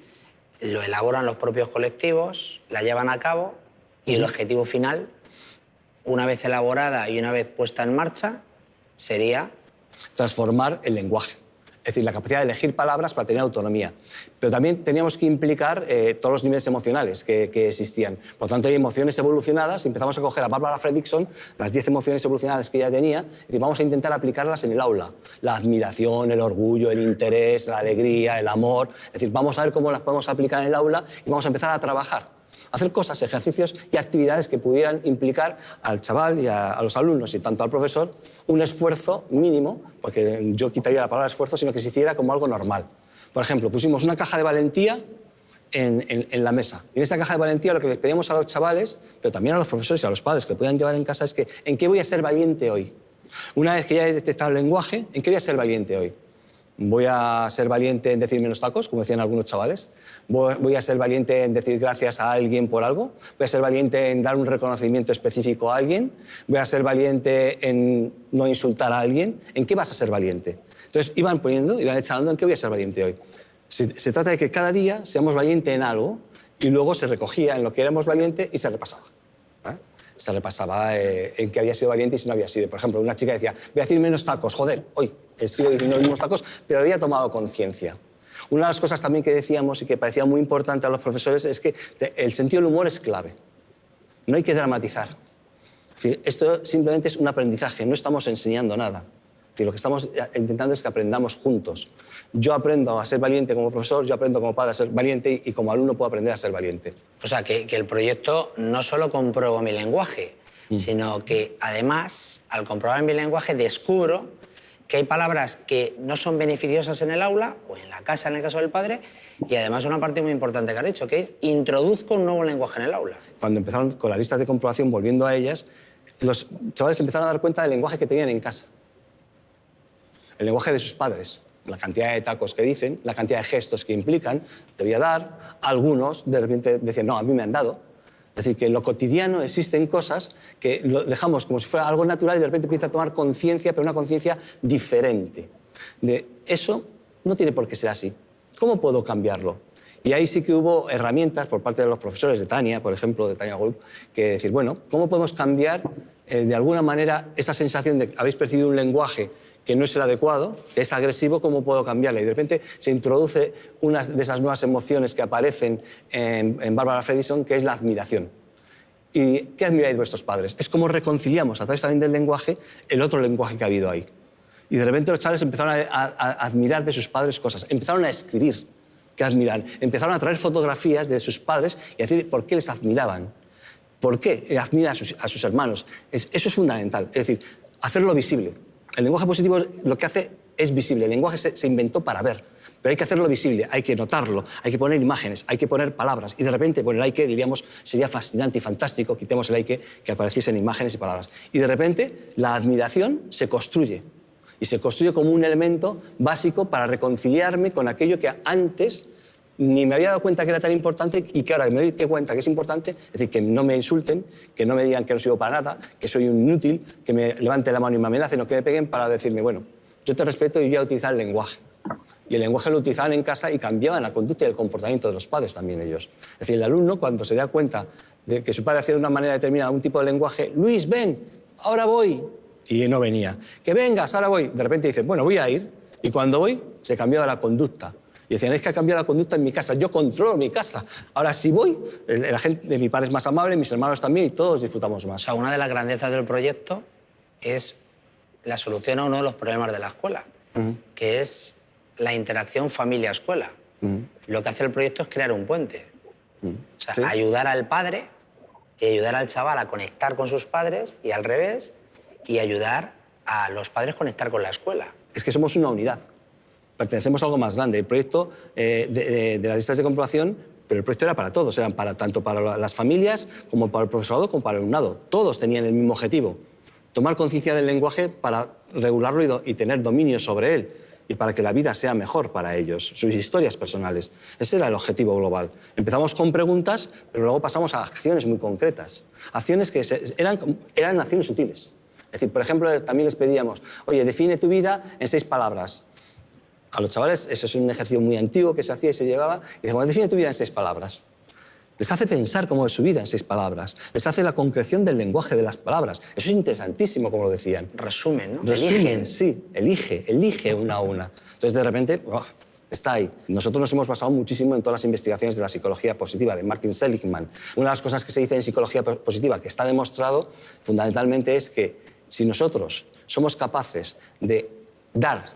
lo elaboran los propios colectivos, la llevan a cabo y el objetivo final, una vez elaborada y una vez puesta en marcha, sería transformar el lenguaje. Es decir, la capacidad de elegir palabras para tener autonomía. Pero también teníamos que implicar todos los niveles emocionales que existían. Por lo tanto, hay emociones evolucionadas y empezamos a coger a Barbara Fredrickson, las 10 emociones evolucionadas que ella tenía, y vamos a intentar aplicarlas en el aula. La admiración, el orgullo, el interés, la alegría, el amor. Es decir, vamos a ver cómo las podemos aplicar en el aula y vamos a empezar a trabajar. Hacer cosas, ejercicios y actividades que pudieran implicar al chaval y a los alumnos y tanto al profesor un esfuerzo mínimo, porque yo quitaría la palabra esfuerzo, sino que se hiciera como algo normal. Por ejemplo, pusimos una caja de valentía en la mesa. Y en esa caja de valentía lo que les pedíamos a los chavales, pero también a los profesores y a los padres que puedan llevar en casa es que ¿en qué voy a ser valiente hoy? Una vez que ya he detectado el lenguaje, ¿en qué voy a ser valiente hoy? ¿Voy a ser valiente en decir menos tacos, como decían algunos chavales? ¿Voy a ser valiente en decir gracias a alguien por algo? ¿Voy a ser valiente en dar un reconocimiento específico a alguien? ¿Voy a ser valiente en no insultar a alguien? ¿En qué vas a ser valiente? Entonces iban poniendo, iban echando en qué voy a ser valiente hoy. Se trata de que cada día seamos valientes en algo y luego se recogía en lo que éramos valientes y se repasaba. Se repasaba en qué había sido valiente y si no había sido. Por ejemplo, una chica decía, voy a decir menos tacos, joder, hoy sigo diciendo los mismos tacos, pero había tomado conciencia. Una de las cosas también que decíamos y que parecía muy importante a los profesores es que el sentido del humor es clave. No hay que dramatizar. Es decir, esto simplemente es un aprendizaje, no estamos enseñando nada. Es decir, lo que estamos intentando es que aprendamos juntos. Yo aprendo a ser valiente como profesor, yo aprendo como padre a ser valiente y como alumno puedo aprender a ser valiente. O sea, que el proyecto no solo comprueba mi lenguaje, sino que además, al comprobar mi lenguaje, descubro que hay palabras que no son beneficiosas en el aula o en la casa, en el caso del padre, y además una parte muy importante que has dicho, que es introduzco un nuevo lenguaje en el aula. Cuando empezaron con las listas de comprobación, volviendo a ellas, los chavales empezaron a dar cuenta del lenguaje que tenían en casa. El lenguaje de sus padres. La cantidad de tacos que dicen, la cantidad de gestos que implican, te voy a dar. Algunos de repente decían, no, a mí me han dado. Es decir, que en lo cotidiano existen cosas que lo dejamos como si fuera algo natural y de repente empieza a tomar conciencia, pero una conciencia diferente. De eso no tiene por qué ser así. ¿Cómo puedo cambiarlo? Y ahí sí que hubo herramientas por parte de los profesores de Tania, por ejemplo, de Tania Golub, que decir, bueno, ¿cómo podemos cambiar de alguna manera esa sensación de que habéis percibido un lenguaje que no es el adecuado, que es agresivo, ¿cómo puedo cambiarla? Y de repente se introduce una de esas nuevas emociones que aparecen en Barbara Fredrickson, que es la admiración. ¿Y qué admiráis de vuestros padres? Es como reconciliamos a través también del lenguaje el otro lenguaje que ha habido ahí. Y de repente los chavales empezaron a admirar de sus padres cosas, empezaron a escribir qué admiran, empezaron a traer fotografías de sus padres y a decir por qué les admiraban, por qué admiran a sus hermanos. Eso es fundamental, es decir, hacerlo visible. El lenguaje positivo lo que hace es visible. El lenguaje se inventó para ver, pero hay que hacerlo visible, hay que notarlo, hay que poner imágenes, hay que poner palabras. Y de repente, por el hay que, diríamos, sería fascinante y fantástico, quitemos el hay que apareciesen imágenes y palabras. Y de repente, la admiración se construye. Y se construye como un elemento básico para reconciliarme con aquello que antes ni me había dado cuenta que era tan importante y que ahora me doy cuenta que es importante, es decir, que no me insulten, que no me digan que no sirvo para nada, que soy un inútil, que me levante la mano y me amenacen o que me peguen para decirme, bueno, yo te respeto y voy a utilizar el lenguaje. Y el lenguaje lo utilizaban en casa y cambiaban la conducta y el comportamiento de los padres también ellos. Es decir, el alumno cuando se da cuenta de que su padre hacía de una manera determinada un tipo de lenguaje, Luis, ven, ahora voy. Y no venía. Que vengas, ahora voy. De repente dice, bueno, voy a ir. Y cuando voy, se cambiaba la conducta. Y decían, es que ha cambiado la conducta en mi casa, yo controlo mi casa. Ahora, si voy, la gente de mi padre es más amable, mis hermanos también, y todos disfrutamos más. O sea, una de las grandezas del proyecto es la solución a uno de los problemas de la escuela, que es la interacción familia-escuela. Lo que hace el proyecto es crear un puente. O sea, ¿sí? Ayudar al padre y ayudar al chaval a conectar con sus padres y al revés, y ayudar a los padres a conectar con la escuela. Es que somos una unidad. Pertenecemos a algo más grande. El proyecto de las listas de comprobación, pero el proyecto era para todos, eran tanto para las familias como para el profesorado como para el alumnado. Todos tenían el mismo objetivo, tomar conciencia del lenguaje para regularlo y tener dominio sobre él. y para que la vida sea mejor para ellos, sus historias personales. Ese era el objetivo global. Empezamos con preguntas, pero luego pasamos a acciones muy concretas. Acciones que eran acciones útiles. Es decir, por ejemplo, también les pedíamos, oye, define tu vida en 6 palabras. A los chavales, eso es un ejercicio muy antiguo que se hacía y se llevaba, y decíamos, define tu vida en 6 palabras. Les hace pensar cómo es su vida en 6 palabras. Les hace la concreción del lenguaje de las palabras. Eso es interesantísimo, como lo decían. Resumen, ¿no? Resumen, sí. Elige una a una. Entonces, de repente, está ahí. Nosotros nos hemos basado muchísimo en todas las investigaciones de la psicología positiva, de Martin Seligman. Una de las cosas que se dice en psicología positiva, que está demostrado, fundamentalmente, es que si nosotros somos capaces de dar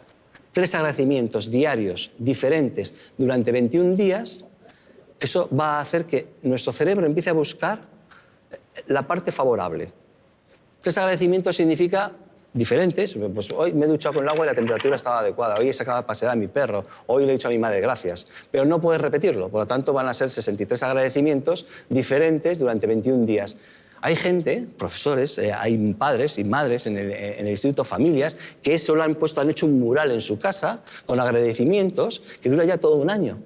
3 agradecimientos diarios diferentes durante 21 días, eso va a hacer que nuestro cerebro empiece a buscar la parte favorable. 3 agradecimientos significa diferentes. Pues hoy me he duchado con el agua y la temperatura estaba adecuada. Hoy he sacado a pasear a mi perro. Hoy le he dicho a mi madre gracias. Pero no puedes repetirlo. Por lo tanto, van a ser 63 agradecimientos diferentes durante 21 días. Hay gente, profesores, hay padres y madres en el Instituto Familias que eso lo han puesto, han hecho un mural en su casa con agradecimientos que dura ya todo un año.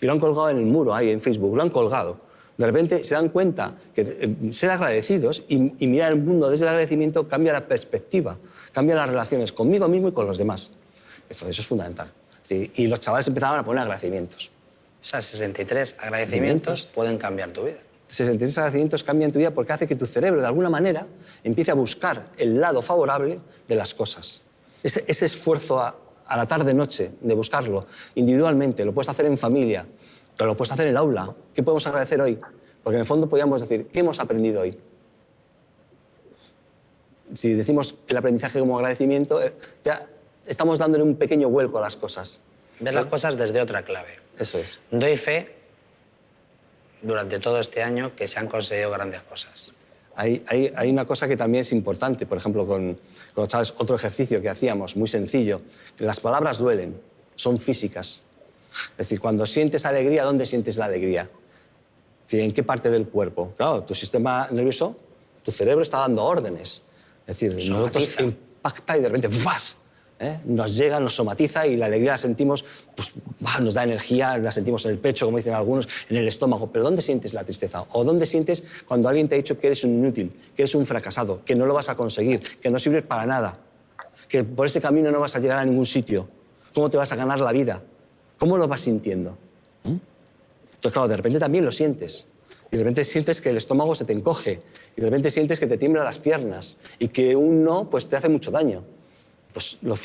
Y lo han colgado en el muro, ahí en Facebook, lo han colgado. De repente se dan cuenta que ser agradecidos y mirar el mundo desde el agradecimiento cambia la perspectiva, cambia las relaciones conmigo mismo y con los demás. Eso es fundamental. Sí, y los chavales empezaban a poner agradecimientos. O sea, 63 agradecimientos pueden cambiar tu vida. 63 agradecimientos cambian tu vida porque hace que tu cerebro, de alguna manera, empiece a buscar el lado favorable de las cosas. Ese esfuerzo a la tarde-noche de buscarlo individualmente, lo puedes hacer en familia, pero lo puedes hacer en el aula. ¿Qué podemos agradecer hoy? Porque en el fondo podríamos decir, ¿qué hemos aprendido hoy? Si decimos el aprendizaje como agradecimiento, ya estamos dándole un pequeño vuelco a las cosas. Ver las cosas desde otra clave. Eso es. Doy fe durante todo este año que se han conseguido grandes cosas. Hay una cosa que también es importante, por ejemplo, con los chavales, otro ejercicio que hacíamos, muy sencillo. Las palabras duelen, son físicas. Es decir, cuando sientes alegría, ¿dónde sientes la alegría? Es decir, ¿en qué parte del cuerpo? Claro, tu sistema nervioso, tu cerebro está dando órdenes. Es decir, nosotros impacta y de repente ¡vas! Nos llega, nos somatiza y la alegría la sentimos, pues nos da energía, la sentimos en el pecho, como dicen algunos, en el estómago. Pero ¿dónde sientes la tristeza? ¿O dónde sientes cuando alguien te ha dicho que eres un inútil, que eres un fracasado, que no lo vas a conseguir, que no sirves para nada, que por ese camino no vas a llegar a ningún sitio? ¿Cómo te vas a ganar la vida? ¿Cómo lo vas sintiendo? Entonces, claro, de repente también lo sientes. Y de repente sientes que el estómago se te encoge. Y de repente sientes que te tiemblan las piernas. Y que un no pues, te hace mucho daño. Pues lo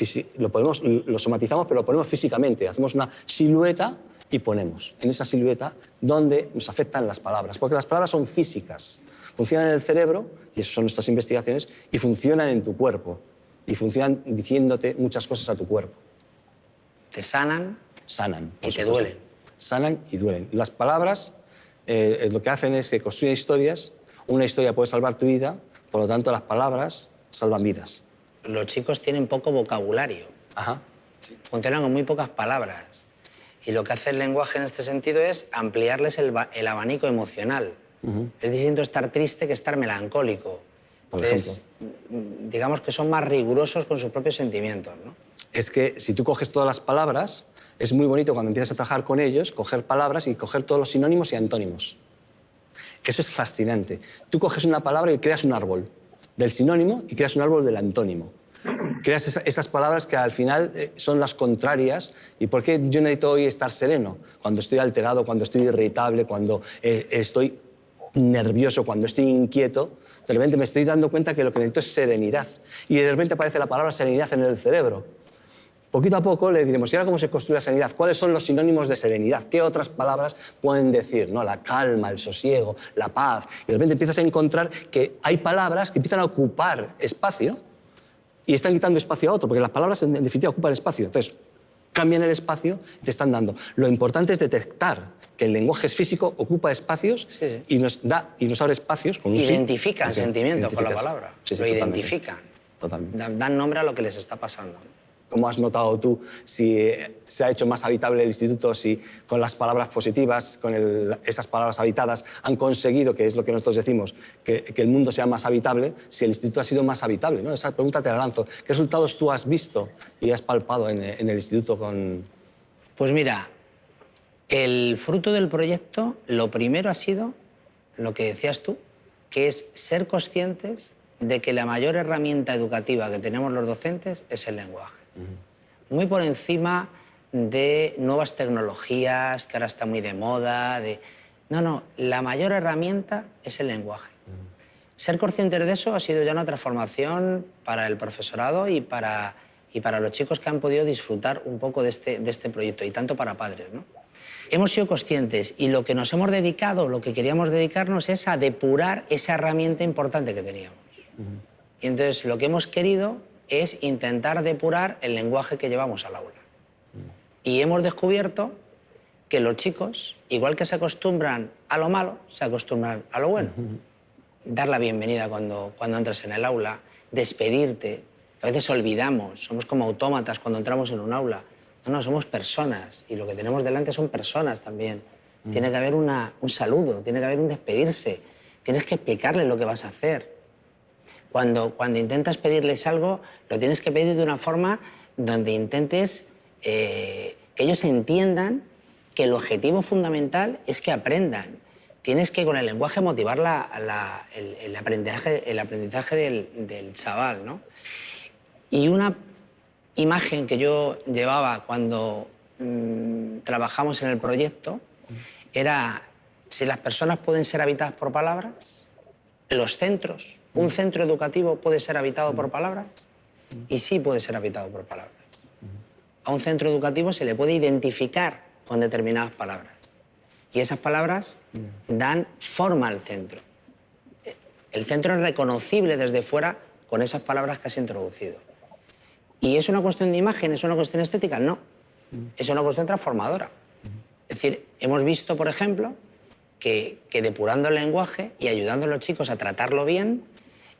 somatizamos, pero lo ponemos físicamente. Hacemos una silueta y ponemos en esa silueta donde nos afectan las palabras. Porque las palabras son físicas. Funcionan en el cerebro, y eso son nuestras investigaciones, y funcionan en tu cuerpo. Y funcionan diciéndote muchas cosas a tu cuerpo. Te sanan. Sanan. Y te duelen. Sanan y duelen. Las palabras lo que hacen es que construyen historias. Una historia puede salvar tu vida, por lo tanto las palabras salvan vidas. Los chicos tienen poco vocabulario. Ajá. Funcionan con muy pocas palabras. Y lo que hace el lenguaje en este sentido es ampliarles el abanico emocional. Es distinto estar triste que estar melancólico. Por ejemplo. Digamos que son más rigurosos con sus propios sentimientos, ¿no? Es que si tú coges todas las palabras, es muy bonito cuando empiezas a trabajar con ellos, coger palabras y coger todos los sinónimos y antónimos. Eso es fascinante. Tú coges una palabra y creas un árbol del sinónimo y creas un árbol del antónimo. Creas esas palabras que al final son las contrarias. ¿Y por qué yo necesito hoy estar sereno? Cuando estoy alterado, cuando estoy irritable, cuando estoy nervioso, cuando estoy inquieto, de repente me estoy dando cuenta que lo que necesito es serenidad. Y de repente aparece la palabra serenidad en el cerebro. Poquito a poco le diremos, ¿y ahora cómo se construye la serenidad? ¿Cuáles son los sinónimos de serenidad? ¿Qué otras palabras pueden decir? ¿No? La calma, el sosiego, la paz. Y de repente empiezas a encontrar que hay palabras que empiezan a ocupar espacio y están quitando espacio a otro, porque las palabras en definitiva ocupan espacio. Entonces, cambian el espacio y te están dando. Lo importante es detectar que el lenguaje es físico, ocupa espacios y nos abre espacios. Con un identifican sentimientos con la palabra. Sí, lo identifican. Totalmente. Dan nombre a lo que les está pasando. ¿Cómo has notado tú si se ha hecho más habitable el instituto, si con las palabras positivas, con esas palabras habitadas, han conseguido, que es lo que nosotros decimos, que el mundo sea más habitable, si el instituto ha sido más habitable, ¿no? Esa pregunta te la lanzo. ¿Qué resultados tú has visto y has palpado en el instituto con...? Pues mira, el fruto del proyecto, lo primero ha sido lo que decías tú, que es ser conscientes de que la mayor herramienta educativa que tenemos los docentes es el lenguaje. Muy por encima de nuevas tecnologías, que ahora está muy de moda. No, la mayor herramienta es el lenguaje. Ser conscientes de eso ha sido ya una transformación para el profesorado y para los chicos que han podido disfrutar un poco de este proyecto, y tanto para padres, ¿no? Hemos sido conscientes y lo que nos hemos dedicado, lo que queríamos dedicarnos es a depurar esa herramienta importante que teníamos. Y entonces lo que hemos querido es intentar depurar el lenguaje que llevamos al aula. Y hemos descubierto que los chicos, igual que se acostumbran a lo malo, se acostumbran a lo bueno. Dar la bienvenida cuando entras en el aula, despedirte. A veces olvidamos, somos como autómatas cuando entramos en un aula. No, somos personas y lo que tenemos delante son personas también. Tiene que haber un saludo, tiene que haber un despedirse. Tienes que explicarles lo que vas a hacer. Cuando intentas pedirles algo, lo tienes que pedir de una forma donde intentes que ellos entiendan que el objetivo fundamental es que aprendan. Tienes que con el lenguaje motivar el aprendizaje del chaval, ¿no? Y una imagen que yo llevaba cuando trabajamos en el proyecto era si las personas pueden ser habitadas por palabras, los centros, un centro educativo puede ser habitado por palabras, y sí puede ser habitado por palabras. A un centro educativo se le puede identificar con determinadas palabras y esas palabras dan forma al centro. El centro es reconocible desde fuera con esas palabras que has introducido. ¿Y es una cuestión de imagen, es una cuestión estética? No, es una cuestión transformadora. Es decir, hemos visto, por ejemplo, que depurando el lenguaje y ayudando a los chicos a tratarlo bien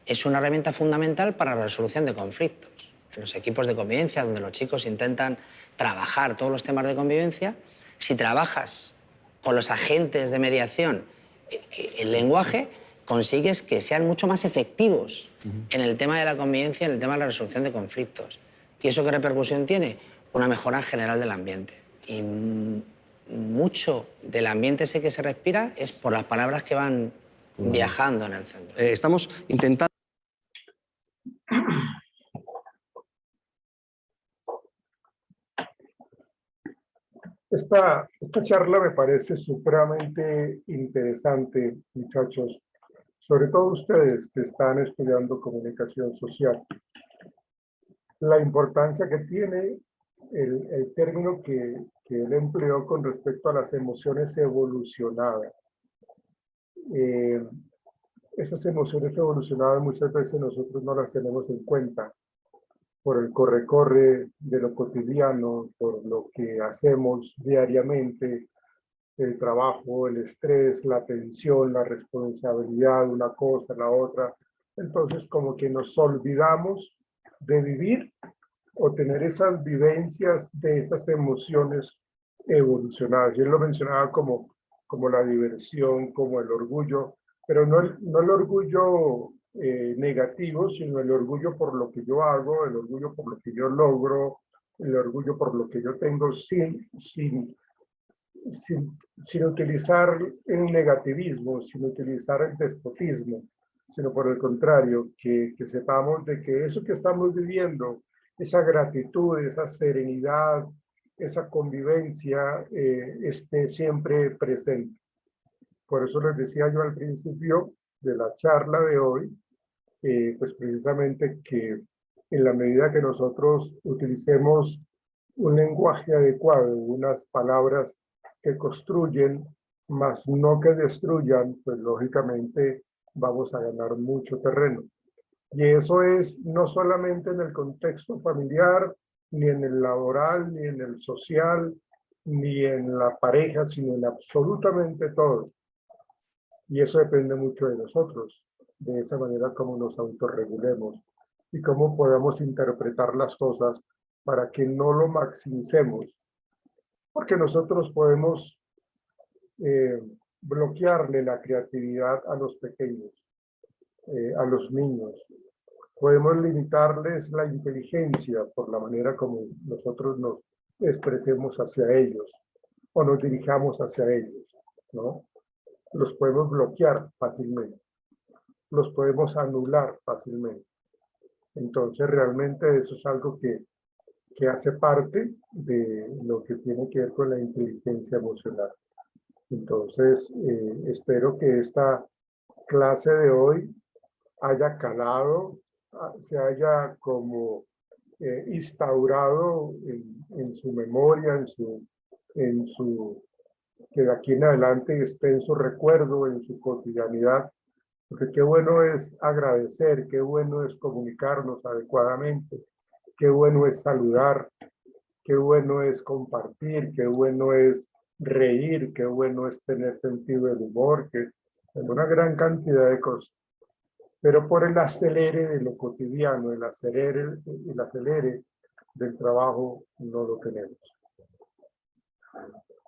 es una herramienta fundamental para la resolución de conflictos. En los equipos de convivencia, donde los chicos intentan trabajar todos los temas de convivencia, si trabajas con los agentes de mediación el lenguaje, consigues que sean mucho más efectivos en el tema de la convivencia, en el tema de la resolución de conflictos. ¿Y eso qué repercusión tiene? Una mejora general del ambiente. Y mucho del ambiente ese que se respira es por las palabras que van viajando en el centro. Estamos intentando... Esta charla me parece supremamente interesante, muchachos, sobre todo ustedes que están estudiando comunicación social. La importancia que tiene el término que él empleó con respecto a las emociones evolucionadas. Esas emociones evolucionadas muchas veces nosotros no las tenemos en cuenta por el corre-corre de lo cotidiano, por lo que hacemos diariamente, el trabajo, el estrés, la tensión, la responsabilidad, una cosa, la otra. Entonces como que nos olvidamos de vivir o tener esas vivencias de esas emociones evolucionadas. Y él lo mencionaba como la diversión, como el orgullo, pero no el orgullo negativo, sino el orgullo por lo que yo hago, el orgullo por lo que yo logro, el orgullo por lo que yo tengo sin utilizar el negativismo, sin utilizar el despotismo, sino por el contrario, que sepamos de que eso que estamos viviendo, esa gratitud, esa serenidad, esa convivencia esté siempre presente. Por eso les decía yo al principio de la charla de hoy, pues precisamente que en la medida que nosotros utilicemos un lenguaje adecuado, unas palabras que construyen, más no que destruyan, pues lógicamente vamos a ganar mucho terreno. Y eso es no solamente en el contexto familiar, ni en el laboral, ni en el social, ni en la pareja, sino en absolutamente todo. Y eso depende mucho de nosotros, de esa manera como nos autorregulemos y cómo podamos interpretar las cosas para que no lo maximicemos, porque nosotros podemos bloquearle la creatividad a los pequeños, a los niños. Podemos limitarles la inteligencia por la manera como nosotros nos expresemos hacia ellos o nos dirijamos hacia ellos, ¿no? Los podemos bloquear fácilmente, los podemos anular fácilmente. Entonces, realmente eso es algo que hace parte de lo que tiene que ver con la inteligencia emocional. Entonces, espero que esta clase de hoy haya calado, se haya como instaurado en su memoria, que de aquí en adelante esté en su recuerdo, en su cotidianidad, porque qué bueno es agradecer, qué bueno es comunicarnos adecuadamente, qué bueno es saludar, qué bueno es compartir, qué bueno es reír, qué bueno es tener sentido del humor, que es una gran cantidad de cosas. Pero por el acelere de lo cotidiano, el acelere del trabajo, no lo tenemos.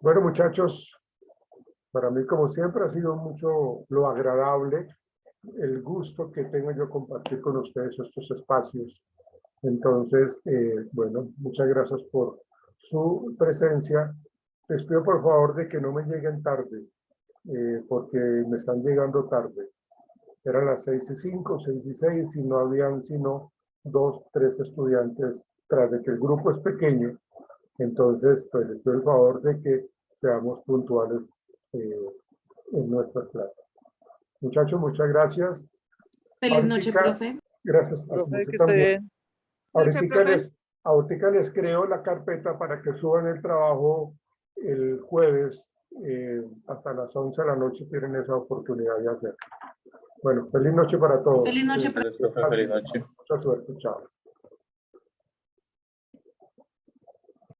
Bueno, muchachos, para mí, como siempre, ha sido mucho lo agradable, el gusto que tengo yo compartir con ustedes estos espacios. Entonces, bueno, muchas gracias por su presencia. Les pido por favor de que no me lleguen tarde, porque me están llegando tarde. Eran las 6:05, 6:06 y no habían sino 2, 3 estudiantes, tras de que el grupo es pequeño. Entonces, pues les pido el favor de que seamos puntuales en nuestras clases. Muchachos, muchas gracias. Feliz noche, profe. Gracias. Profe, que esté bien. Ahorita les creo la carpeta para que suban el trabajo el jueves hasta las 11 de la noche. Tienen esa oportunidad de hacer. Bueno, feliz noche para todos. Feliz noche, profe. Feliz noche. Mucha suerte. Chao.